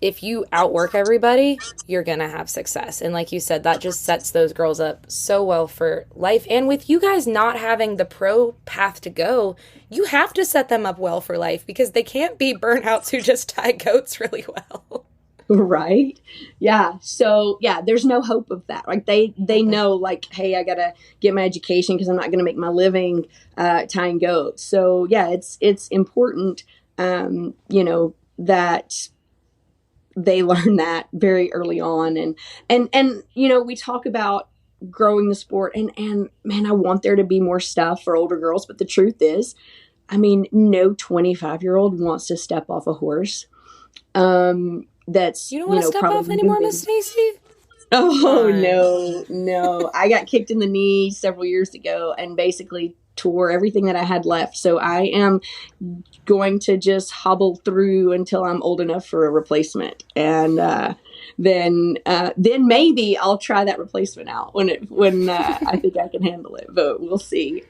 if you outwork everybody, you're going to have success. And like you said, that just sets those girls up so well for life. And with you guys not having the pro path to go, you have to set them up well for life because they can't be burnouts who just tie goats really well. Right. Yeah. So yeah, there's no hope of that. Like they know like, hey, I gotta get my education because I'm not gonna make my living tying goats. So yeah, it's important, that they learn that very early on. And we talk about growing the sport, and man, I want there to be more stuff for older girls. But the truth is, I mean, no 25-year-old wants to step off a horse. That's, You don't want to step probably off anymore, moving. Miss Stacey? Oh, Fine. no. I got kicked in the knee several years ago and basically tore everything that I had left. So I am going to just hobble through until I'm old enough for a replacement. And then maybe I'll try that replacement out when I think I can handle it, but we'll see.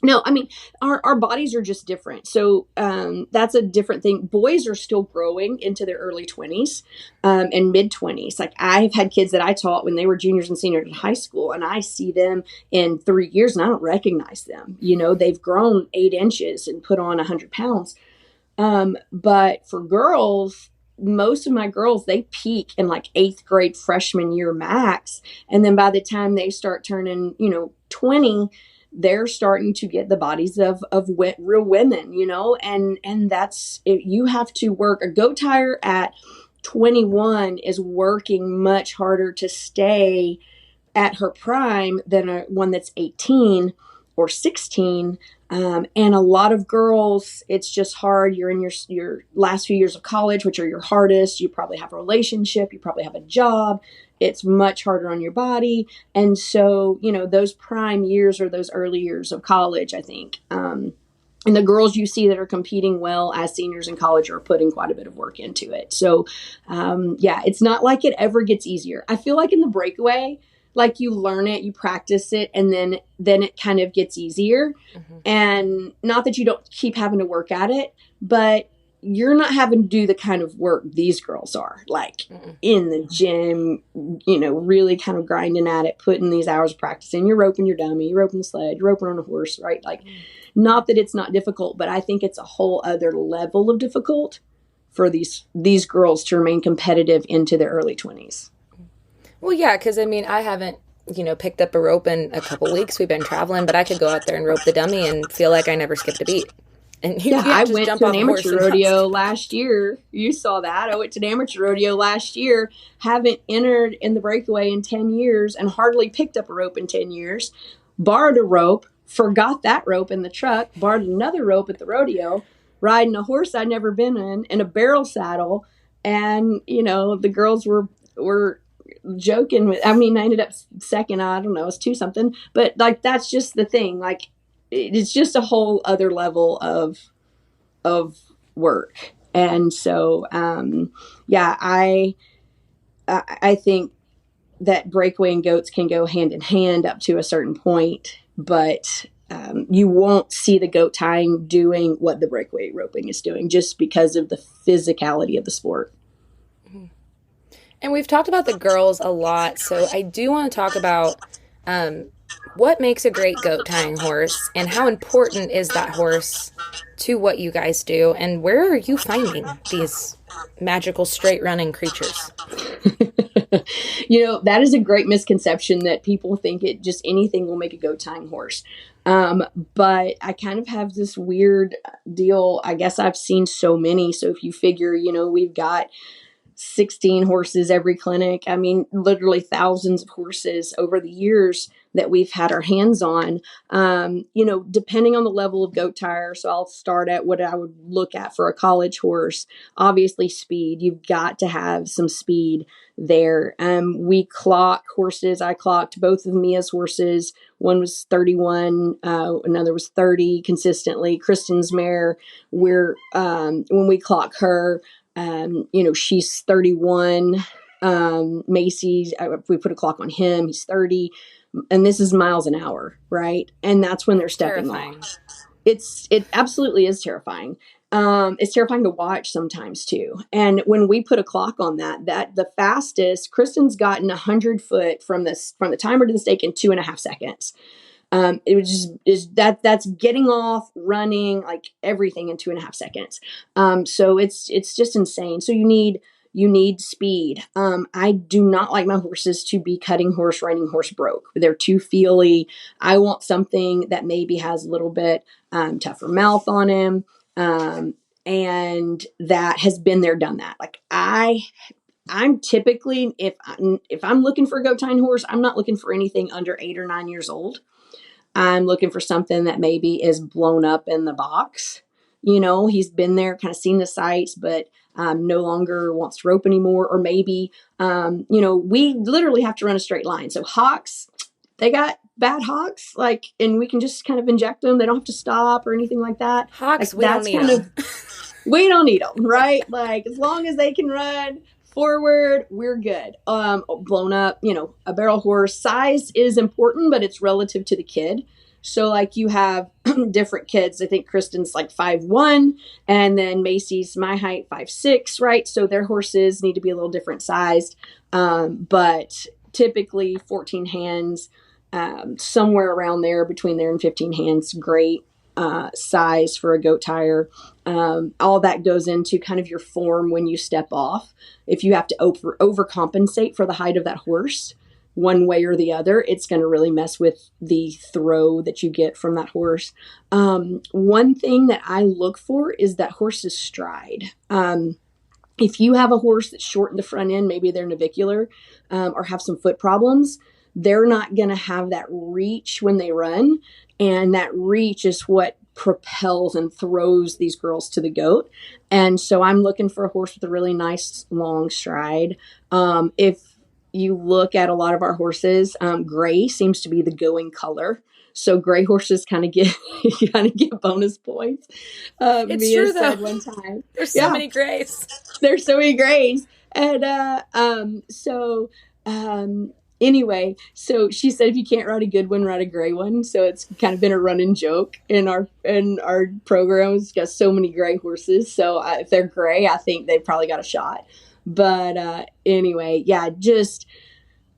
No, I mean, our bodies are just different. So that's a different thing. Boys are still growing into their early 20s and mid 20s. Like I've had kids that I taught when they were juniors and seniors in high school, and I see them in 3 years and I don't recognize them. They've grown 8 inches and put on 100 pounds. But for girls, most of my girls, they peak in like 8th grade freshman year max. And then by the time they start turning, 20, they're starting to get the bodies of real women, and that's it. You have to work. A goat tire at 21 is working much harder to stay at her prime than one that's 18 or 16. And a lot of girls, it's just hard. You're in your last few years of college, which are your hardest. You probably have a relationship. You probably have a job. It's much harder on your body. And so, those prime years are those early years of college, I think. And the girls you see that are competing well as seniors in college are putting quite a bit of work into it. So, yeah, it's not like it ever gets easier. I feel like in the breakaway, like you learn it, you practice it, and then it kind of gets easier. Mm-hmm. And not that you don't keep having to work at it, but you're not having to do the kind of work these girls are, like in the gym, really kind of grinding at it, putting these hours of practice in. You're roping your dummy, you're roping the sled, you're roping on a horse, right? Like, not that it's not difficult, but I think it's a whole other level of difficult for these girls to remain competitive into their early 20s. Well, yeah, because I mean, I haven't, picked up a rope in a couple weeks. We've been traveling, but I could go out there and rope the dummy and feel like I never skipped a beat. And you Yeah, can't I just went jump to off an a horse amateur and rodeo last year. You saw that. I went to an amateur rodeo last year, haven't entered in the breakaway in 10 years and hardly picked up a rope in 10 years. Borrowed a rope, forgot that rope in the truck, borrowed another rope at the rodeo, riding a horse I'd never been in a barrel saddle. And, the girls were joking with, I mean, I ended up second, I don't know, it's 2 something, but like, that's just the thing. Like, it's just a whole other level of work. And so, yeah, I think that breakaway and goats can go hand in hand up to a certain point, but you won't see the goat tying doing what the breakaway roping is doing just because of the physicality of the sport. And we've talked about the girls a lot, so I do want to talk about what makes a great goat tying horse and how important is that horse to what you guys do, and where are you finding these magical straight running creatures? That is a great misconception that people think it just anything will make a goat tying horse. But I kind of have this weird deal. I guess I've seen so many. So if you figure, we've got 16 horses every clinic. I mean, literally thousands of horses over the years that we've had our hands on, depending on the level of goat tire. So I'll start at what I would look at for a college horse. Obviously speed, you've got to have some speed there. We clock horses. I clocked both of Mia's horses. One was 31, another was 30 consistently. Kristen's mare, when we clock her, she's 31. Macy's, if we put a clock on him, he's 30. And this is miles an hour, right? And that's when they're stepping Terrifying. off. It absolutely is terrifying. It's terrifying to watch sometimes too. And when we put a clock on that the fastest Kristen's gotten 100 foot from the timer to the stake in 2.5 seconds. It was just that's getting off, running, like everything in 2.5 seconds. So it's just insane. So you need speed. I do not like my horses to be cutting horse, reining horse broke. They're too feely. I want something that maybe has a little bit tougher mouth on him. And that has been there, done that. Like I'm typically, if I'm looking for a goat tying horse, I'm not looking for anything under 8 or 9 years old. I'm looking for something that maybe is blown up in the box. You know, he's been there, kind of seen the sights, but no longer wants to rope anymore. Or maybe, we literally have to run a straight line. So hocks, they got bad hocks, like, and we can just kind of inject them. They don't have to stop or anything like that. Hocks, like, we don't need them. We don't need them, right? Like, as long as they can run forward, we're good. Blown up, a barrel horse size is important, but it's relative to the kid. So like you have different kids. I think Kristen's like 5'1", and then Macy's my height 5'6", right? So their horses need to be a little different sized. But typically 14 hands, somewhere around there, between there and 15 hands, great size for a goat tire. All that goes into kind of your form when you step off. If you have to overcompensate for the height of that horse, one way or the other, it's going to really mess with the throw that you get from that horse. One thing that I look for is that horse's stride. If you have a horse that's short in the front end, maybe they're navicular, or have some foot problems, they're not going to have that reach when they run. And that reach is what propels and throws these girls to the goat. And so I'm looking for a horse with a really nice long stride. If you look at a lot of our horses, gray seems to be the going color. So gray horses kind of get bonus points. It's Mia true, said though. one time, There's so many grays. There's so many grays. And anyway, so she said if you can't ride a good one, ride a gray one. So it's kind of been a running joke in our programs. It's got so many gray horses. So if they're gray, I think they've probably got a shot. But anyway, yeah, just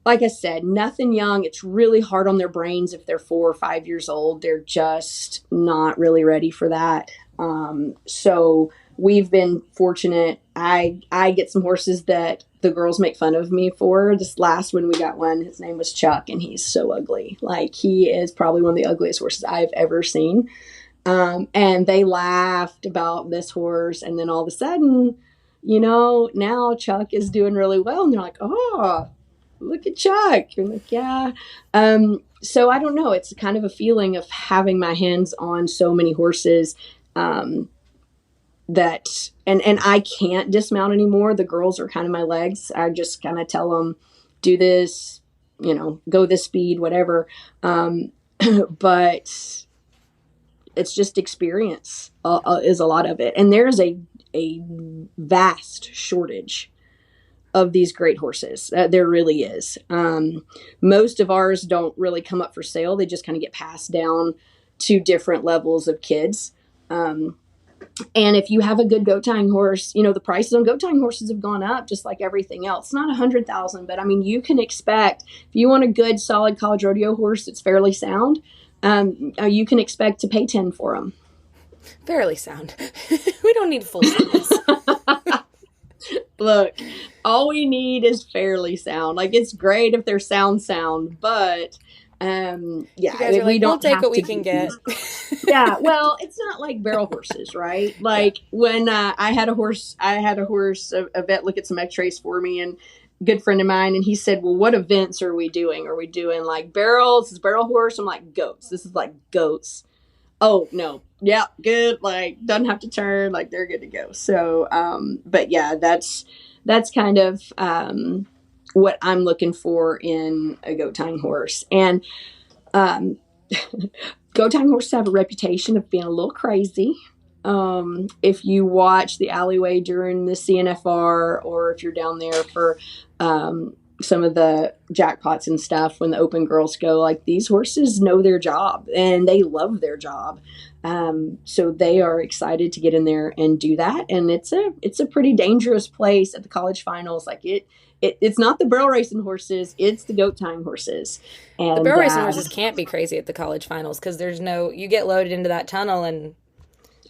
like I said, nothing young. It's really hard on their brains if they're 4 or 5 years old. They're just not really ready for that. So we've been fortunate. I get some horses that the girls make fun of me for. This last one, we got one. His name was Chuck, and he's so ugly. Like, he is probably one of the ugliest horses I've ever seen. And they laughed about this horse, and then all of a sudden, now Chuck is doing really well, and they're like, "Oh, look at Chuck." I'm like, "Yeah." So I don't know. It's kind of a feeling of having my hands on so many horses, that, and I can't dismount anymore. The girls are kind of my legs. I just kind of tell them, do this, go this speed, whatever. But it's just experience is a lot of it. And there's a vast shortage of these great horses. There really is. Most of ours don't really come up for sale. They just kind of get passed down to different levels of kids. And if you have a good goat tying horse, the prices on goat tying horses have gone up just like everything else. Not 100,000, but I mean, you can expect, if you want a good solid college rodeo horse that's fairly sound, you can expect to pay 10 for them. Fairly sound. We don't need full soundness. Look, all we need is fairly sound. Like, it's great if they're sound, but yeah, you guys are like, we'll take what we can get. Yeah, well, it's not like barrel horses, right? Like, when I had a horse, a vet look at some x-rays for me, and a good friend of mine, and he said, "Well, what events are we doing? Are we doing like barrels? Is barrel horse?" I'm like, "Goats. This is like goats." Oh, no. Yeah, good. Like, doesn't have to turn. Like, they're good to go. So, but yeah, that's kind of what I'm looking for in a goat tying horse. And goat tying horses have a reputation of being a little crazy. If you watch the alleyway during the CNFR, or if you're down there for some of the jackpots and stuff when the open girls go, like, these horses know their job and they love their job. So they are excited to get in there and do that. And it's a pretty dangerous place at the college finals. Like it's not the barrel racing horses, it's the goat tying horses. The And barrel racing horses can't be crazy at the college finals because you get loaded into that tunnel and.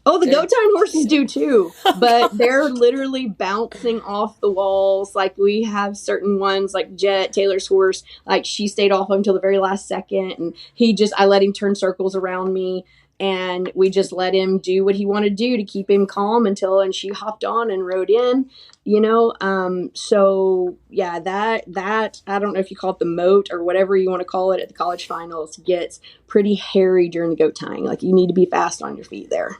Oh, the goat tying horses do too, but they're literally bouncing off the walls. Like we have certain ones, like Jet, Taylor's horse, like she stayed off until the very last second, and I let him turn circles around me, and we just let him do what he wanted to do to keep him calm and she hopped on and rode in, So yeah, that I don't know if you call it the moat or whatever you want to call it at the college finals gets pretty hairy during the goat tying. Like you need to be fast on your feet there.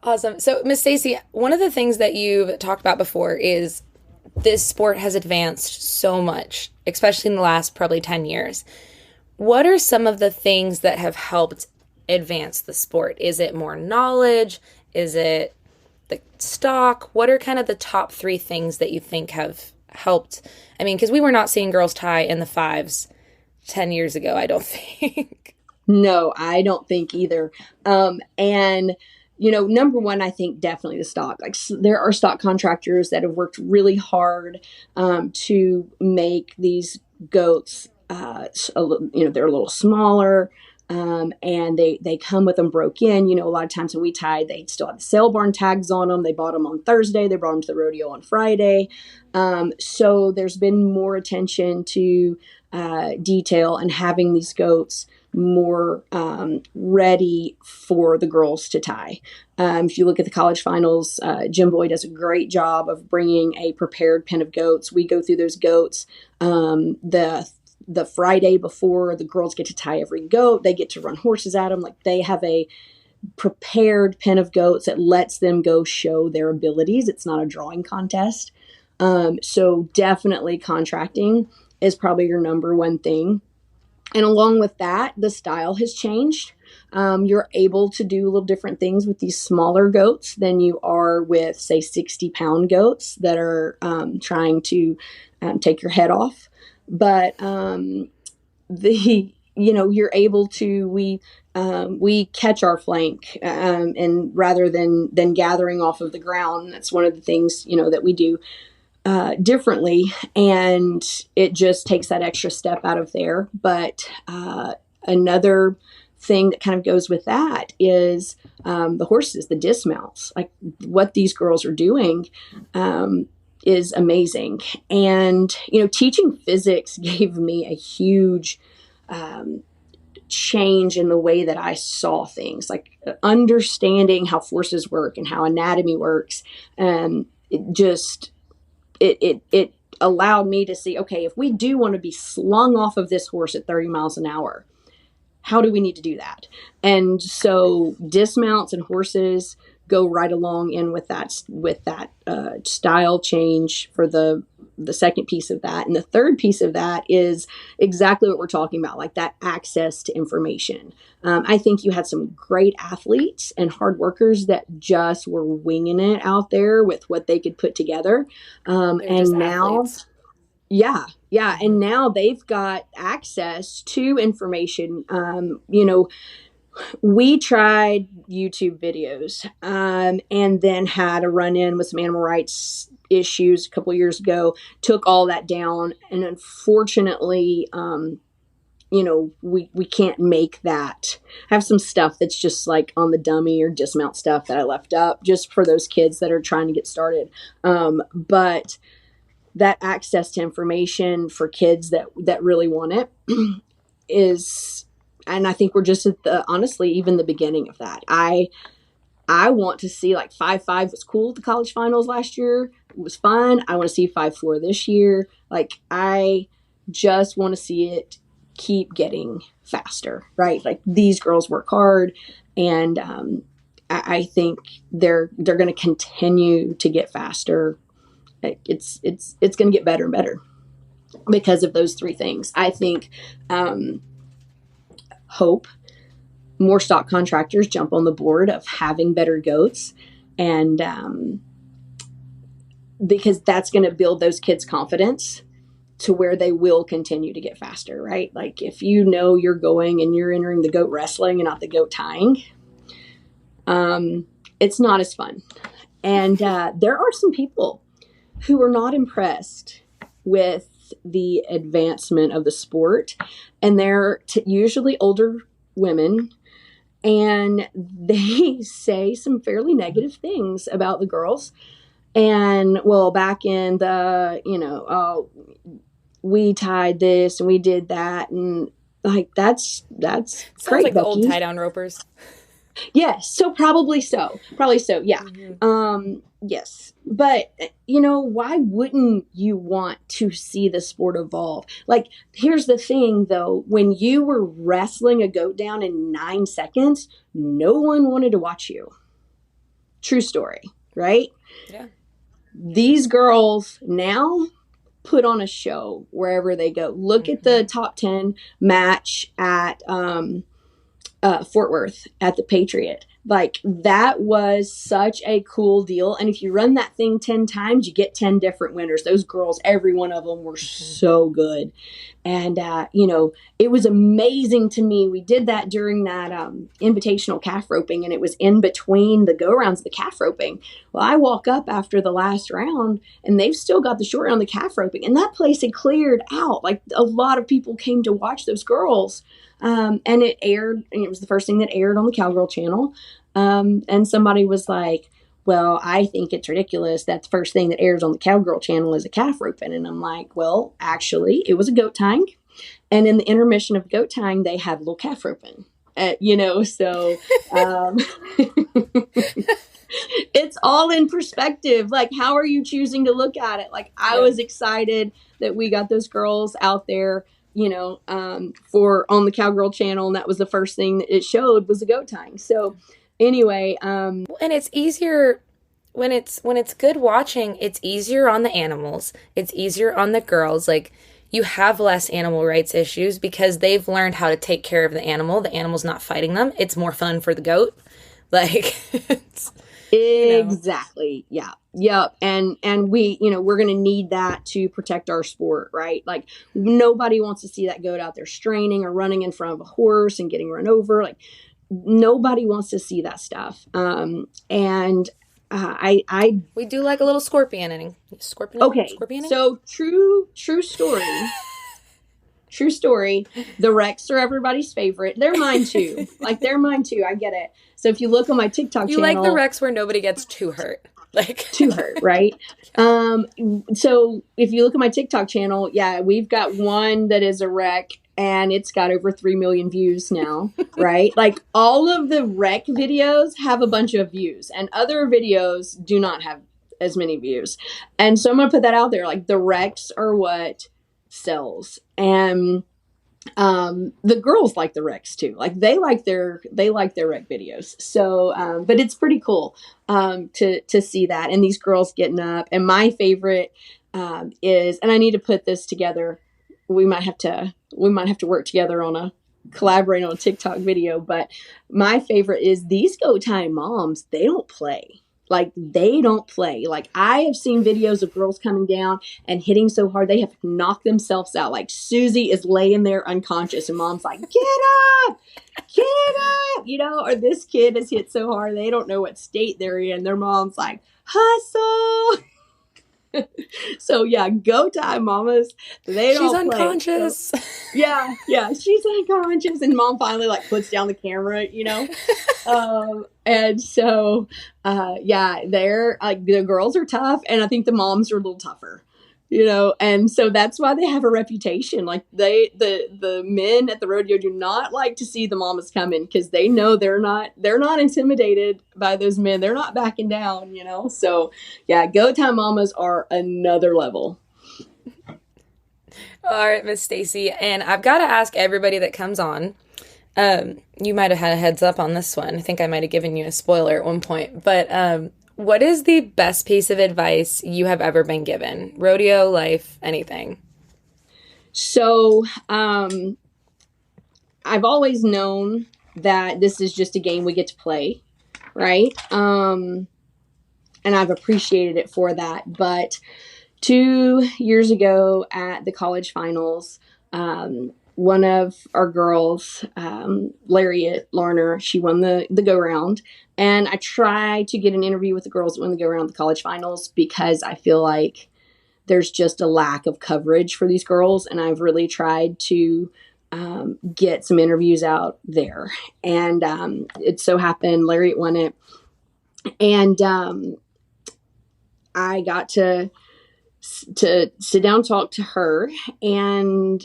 Awesome. So, Miss Stacey, one of the things that you've talked about before is this sport has advanced so much, especially in the last probably 10 years. What are some of the things that have helped advance the sport? Is it more knowledge? Is it the stock? What are kind of the top 3 things that you think have helped? I mean, because we were not seeing girls tie in the 5s 10 years ago, I don't think. No, I don't think either. And number one, I think definitely the stock. Like there are stock contractors that have worked really hard to make these goats. They're a little smaller, and they come with them broke in. A lot of times when we tied, they still have the sale barn tags on them. They bought them on Thursday. They brought them to the rodeo on Friday. So there's been more attention to detail and having these goats more ready for the girls to tie. If you look at the college finals, Jim Boyd does a great job of bringing a prepared pen of goats. We go through those goats the Friday before the girls get to tie every goat. They get to run horses at them. Like they have a prepared pen of goats that lets them go show their abilities. It's not a drawing contest. So definitely contracting is probably your number one thing. And along with that, the style has changed. You're able to do little different things with these smaller goats than you are with, say, 60-pound goats that are trying to take your head off. But you're able to, we catch our flank, and rather than gathering off of the ground. That's one of the things, that we do differently, and it just takes that extra step out of there. But another thing that kind of goes with that is the horses, the dismounts. Like what these girls are doing is amazing. And teaching physics gave me a huge change in the way that I saw things, like understanding how forces work and how anatomy works. It allowed me to see, okay, if we do want to be slung off of this horse at 30 miles an hour, how do we need to do that? And so dismounts and horses go right along in with that style change for the second piece of that. And the third piece of that is exactly what we're talking about, like that access to information. I think you had some great athletes and hard workers that just were winging it out there with what they could put together. And now, athletes. Yeah. And now they've got access to information. We tried YouTube videos and then had a run-in with some animal rights issues a couple years ago, took all that down. And unfortunately, we can't make that. I have some stuff that's just like on the dummy or dismount stuff that I left up just for those kids that are trying to get started. But that access to information for kids that really want it is... And I think we're just at honestly, even the beginning of that. I want to see, like, 5.5 was cool at the college finals last year. It was fun. I want to see 5.4 this year. Like, I just want to see it keep getting faster, right? Like, these girls work hard, and I think they're going to continue to get faster. It's going to get better and better because of those three things. I think. Hope more stock contractors jump on the board of having better goats, and because that's going to build those kids' confidence to where they will continue to get faster, right? Like if you know you're going and you're entering the goat wrestling and not the goat tying, it's not as fun. And there are some people who are not impressed with the advancement of the sport, and they're usually older women, and they say some fairly negative things about the girls. And well, back in the, we tied this and we did that, and like that's Sounds great, like the Becky. old tie down ropers. Yes, so probably so, yeah. Yes, but why wouldn't you want to see the sport evolve? Like, here's the thing though, when you were wrestling a goat down in 9 seconds, no one wanted to watch you. True story, right? Yeah. These girls now put on a show wherever they go. Look at the top 10 match at Fort Worth at the Patriot. Like, that was such a cool deal. And if you run that thing 10 times, you get 10 different winners. Those girls, every one of them were so good. And, it was amazing to me. We did that during that invitational calf roping, and it was in between the go-rounds of the calf roping. Well, I walk up after the last round, and they've still got the short round of the calf roping. And that place had cleared out. Like, a lot of people came to watch those girls. And it aired, and it was the first thing that aired on the Cowgirl channel. And somebody was like, well, I think it's ridiculous that the first thing that airs on the Cowgirl channel is a calf roping. And I'm like, well, actually, it was a goat tying. And in the intermission of goat tying, they had a little calf roping, so it's all in perspective. Like, how are you choosing to look at it? Like, I was excited that we got those girls out there, for on the Cowgirl channel, and that was the first thing that it showed was the goat tying. So anyway, and it's easier when it's good watching. It's easier on the animals. It's easier on the girls. Like, you have less animal rights issues because they've learned how to take care of the animal. The animal's not fighting them. It's more fun for the goat. Like, exactly. Yeah. Yep. And we, we're going to need that to protect our sport, right? Like, nobody wants to see that goat out there straining or running in front of a horse and getting run over. Like, nobody wants to see that stuff. We do like a little scorpioning. Okay. Scorpioning? So true story. True story. The Rex are everybody's favorite. They're mine too. They're mine too. I get it. So if you look on my TikTok channel, you like the Rex where nobody gets too hurt. Too hurt, right? So if you look at my TikTok channel, we've got one that is a wreck, and it's got over 3 million views now, right? Like, all of the wreck videos have a bunch of views, and other videos do not have as many views. And so I'm going to put that out there. Like, the wrecks are what sells. And the girls like the wrecks too. Like, they like their wreck videos. So, but it's pretty cool to see that, and these girls getting up. And my favorite is, and I need to put this together. We might have to work together on collaborate on a TikTok video. But my favorite is these goat tying moms. They don't play. Like, they don't play. Like, I have seen videos of girls coming down and hitting so hard they have knocked themselves out. Like, Susie is laying there unconscious, and mom's like, get up, or this kid is hit so hard they don't know what state they're in. Their mom's like, hustle. So go tie mamas. They don't play. She's unconscious. So, she's unconscious, and mom finally puts down the camera, and so they're the girls are tough, and I think the moms are a little tougher, and so that's why they have a reputation. Like, the men at the rodeo do not like to see the mamas coming, because they know they're not intimidated by those men. They're not backing down, so go time mamas are another level. All right, Miss Stacey, and I've got to ask everybody that comes on, you might have had a heads up on this one. I think I might have given you a spoiler at one point, but what is the best piece of advice you have ever been given? Rodeo, life, anything? So, I've always known that this is just a game we get to play, right? And I've appreciated it for that. But, 2 years ago at the college finals, one of our girls, Lariat Larner, she won the go round. And I try to get an interview with the girls that won the go round at the college finals because I feel like there's just a lack of coverage for these girls. And I've really tried to get some interviews out there. And it so happened Lariat won it. And I got to sit down and talk to her, and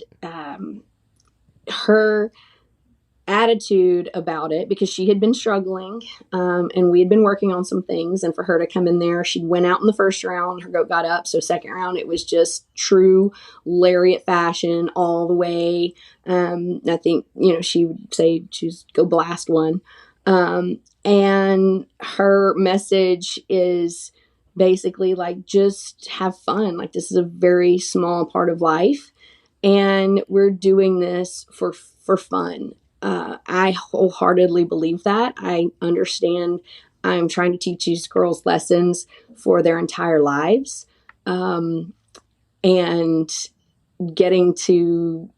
her attitude about it, because she had been struggling, and we had been working on some things, and for her to come in there, she went out in the first round, her goat got up, so second round it was just true Lariat fashion all the way. I think, she would say she's go blast one. And her message is basically like, just have fun. Like, this is a very small part of life, and we're doing this for fun. I wholeheartedly believe that. I understand I'm trying to teach these girls lessons for their entire lives. And getting to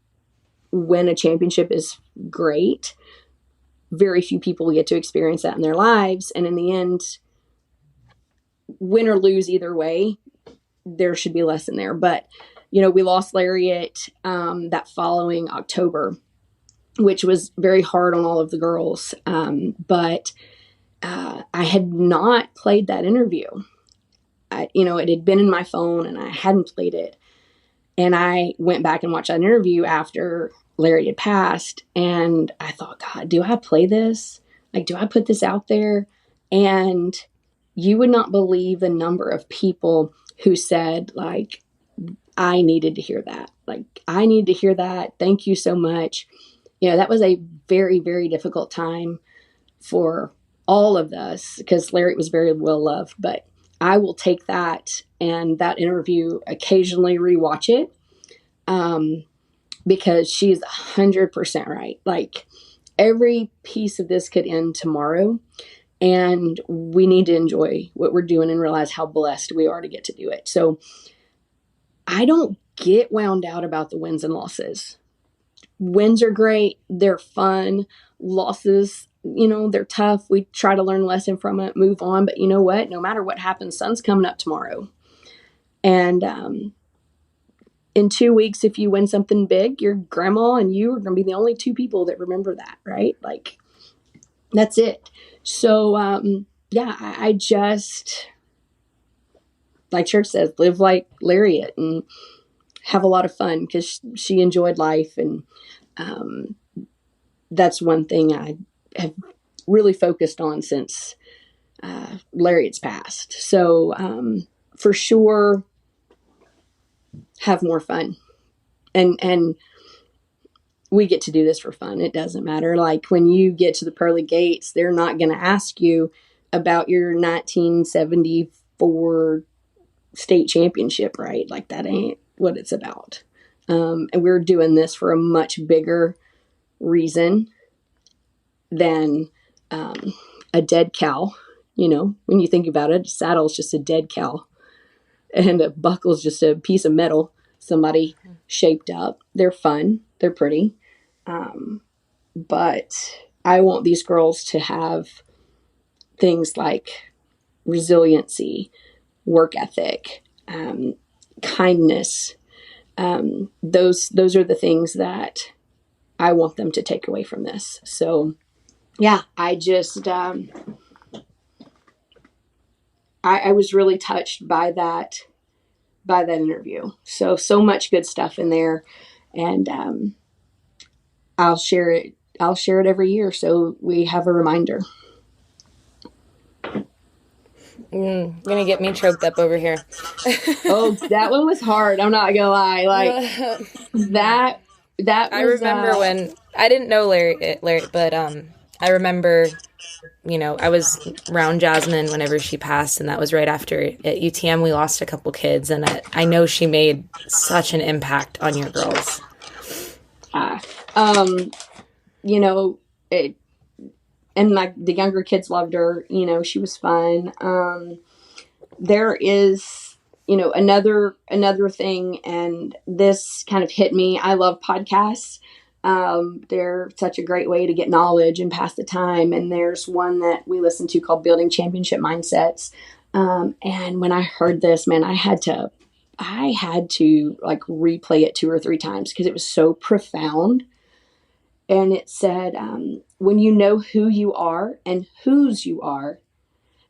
win a championship is great. Very few people get to experience that in their lives. And in the end, win or lose either way, there should be a lesson there. But, we lost Lariat that following October, which was very hard on all of the girls. But I had not played that interview. It had been in my phone and I hadn't played it. And I went back and watched that interview after Larry had passed. And I thought, God, do I play this? Like, do I put this out there? And you would not believe the number of people who said, like, I needed to hear that. Like, I need to hear that. Thank you so much. That was a very, very difficult time for all of us because Larry was very well loved. But I will take that and that interview, occasionally rewatch it, because she's 100% right. Like, every piece of this could end tomorrow, and we need to enjoy what we're doing and realize how blessed we are to get to do it. So I don't get wound out about the wins and losses. Wins are great. They're fun. Losses, they're tough. We try to learn a lesson from it, move on. But you know what? No matter what happens, sun's coming up tomorrow. And in 2 weeks, if you win something big, your grandma and you are going to be the only two people that remember that, right? Like, that's it. So, I just, like Church says, live like Lariat and have a lot of fun because she enjoyed life. And that's one thing I have really focused on since Lariat's passed. So for sure, have more fun. And we get to do this for fun. It doesn't matter. Like, when you get to the pearly gates, they're not going to ask you about your 1974 state championship, right? Like, that ain't what it's about. And we're doing this for a much bigger reason than a dead cow. When you think about it, a saddle is just a dead cow, and a buckle is just a piece of metal somebody shaped up. They're fun. They're pretty. But I want these girls to have things like resiliency, work ethic, kindness. Those are the things that I want them to take away from this. So, yeah, I just, I was really touched by that interview. So much good stuff in there. And, I'll share it every year. So we have a reminder. You're gonna get me choked up over here. Oh, that one was hard. I'm not gonna lie. Like, that was, I remember when I didn't know Larry, but I remember, I was around Jasmine whenever she passed, and that was right after at UTM we lost a couple kids, and I know she made such an impact on your girls. And like the younger kids loved her. She was fun. There is another thing, and this kind of hit me. I love podcasts. They're such a great way to get knowledge and pass the time. And there's one that we listen to called Building Championship Mindsets. And when I heard this, man, I had to like replay it 2 or 3 times because it was so profound. And it said, when you know who you are and whose you are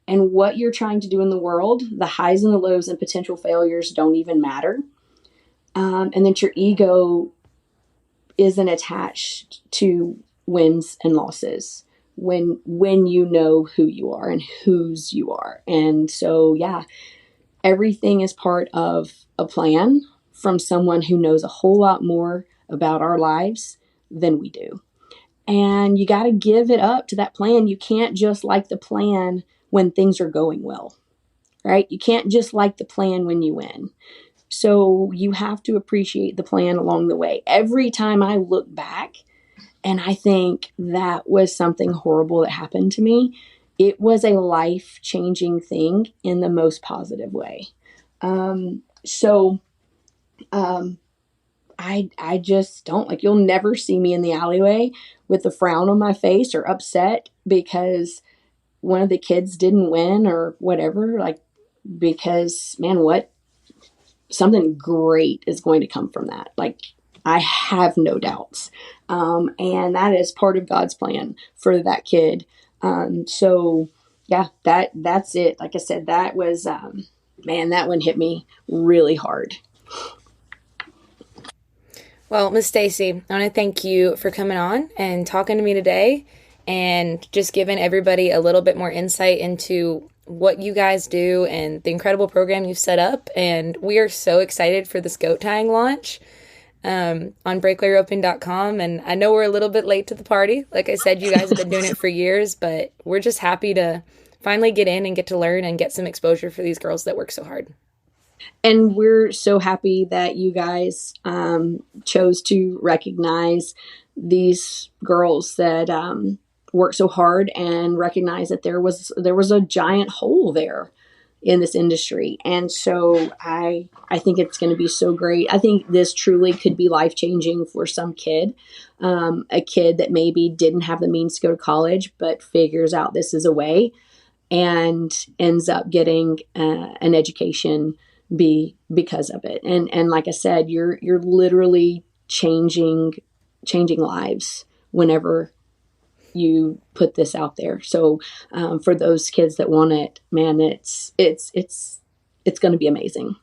and what you're trying to do in the world, the highs and the lows and potential failures don't even matter. And that your ego isn't attached to wins and losses when you know who you are and whose you are. And so, yeah, everything is part of a plan from someone who knows a whole lot more about our lives than we do. And you got to give it up to that plan. You can't just like the plan when things are going well, right? You can't just like the plan when you win. So you have to appreciate the plan along the way. Every time I look back and I think that was something horrible that happened to me, it was a life-changing thing in the most positive way. I just don't, like, you'll never see me in the alleyway with a frown on my face or upset because one of the kids didn't win or whatever, like, because, man, something great is going to come from that. Like, I have no doubts. And that is part of God's plan for that kid. So yeah, that's it. Like I said, that was, man, that one hit me really hard. Well, Miss Stacey, I want to thank you for coming on and talking to me today and just giving everybody a little bit more insight into what you guys do and the incredible program you've set up. And we are so excited for this goat tying launch on breakawayroping.com. And I know we're a little bit late to the party. Like I said, you guys have been doing it for years, but we're just happy to finally get in and get to learn and get some exposure for these girls that work so hard. And we're so happy that you guys chose to recognize these girls that work so hard and recognize that there was a giant hole there in this industry. And so I think it's going to be so great. I think this truly could be life-changing for some kid, a kid that maybe didn't have the means to go to college, but figures out this is a way and ends up getting an education because of it. And like I said, you're literally changing lives whenever you put this out there. So for those kids that want it, man, it's going to be amazing.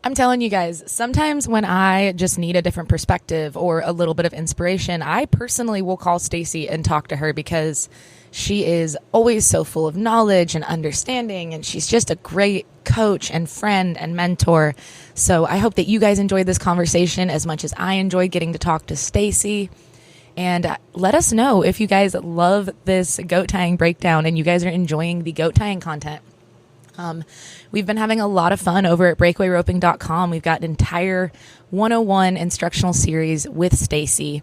I'm telling you guys, sometimes when I just need a different perspective or a little bit of inspiration, I personally will call Stacey and talk to her because she is always so full of knowledge and understanding, and she's just a great coach and friend and mentor. So I hope that you guys enjoyed this conversation as much as I enjoyed getting to talk to Stacey. And let us know if you guys love this goat tying breakdown and you guys are enjoying the goat tying content. We've been having a lot of fun over at breakawayroping.com. We've got an entire 101 instructional series with Stacey,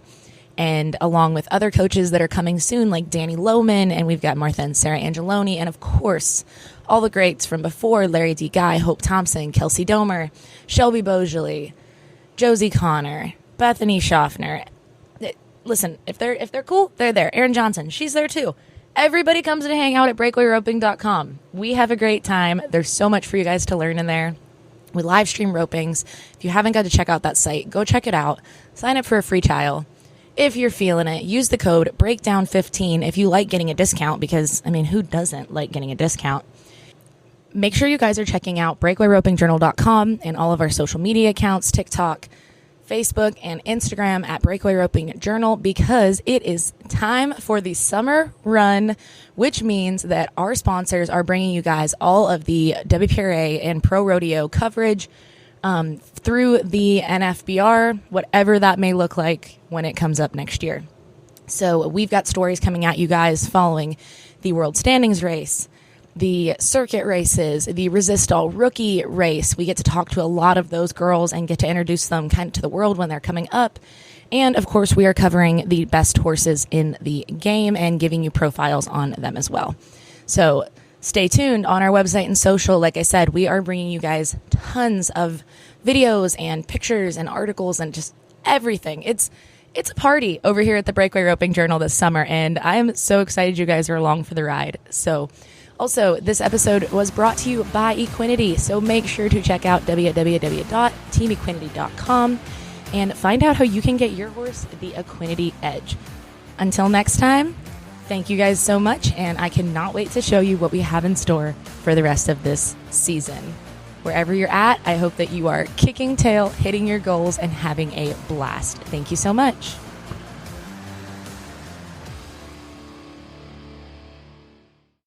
and along with other coaches that are coming soon, like Danny Lohman, and we've got Martha and Sarah Angeloni, and of course, all the greats from before, Larry D. Guy, Hope Thompson, Kelsey Domer, Shelby Beaujolais, Josie Connor, Bethany Schaffner. Listen, if they're cool, they're there. Erin Johnson, she's there too. Everybody comes to hang out at breakawayroping.com. We have a great time. There's so much for you guys to learn in there. We live stream ropings. If you haven't got to check out that site, go check it out. Sign up for a free trial. If you're feeling it, use the code BREAKDOWN15 if you like getting a discount, because, I mean, who doesn't like getting a discount? Make sure you guys are checking out breakawayropingjournal.com and all of our social media accounts, TikTok, Facebook, and Instagram at Breakaway Roping Journal, because it is time for the summer run, which means that our sponsors are bringing you guys all of the WPRA and Pro Rodeo coverage through the NFBR, whatever that may look like when it comes up next year. So we've got stories coming at you guys following the World Standings Race, the circuit races, the Resist All rookie race. We get to talk to a lot of those girls and get to introduce them kind of to the world when they're coming up. And of course, we are covering the best horses in the game and giving you profiles on them as well. So Stay tuned on our website and social. Like I said, we are bringing you guys tons of videos and pictures and articles and just everything. It's a party over here at the Breakaway Roping Journal this summer, and I am so excited you guys are along for the ride. So also, this episode was brought to you by Equinity, so make sure to check out www.teamequinity.com and find out how you can get your horse the Equinity edge. Until next time, thank you guys so much, and I cannot wait to show you what we have in store for the rest of this season. Wherever you're at, I hope that you are kicking tail, hitting your goals, and having a blast. Thank you so much.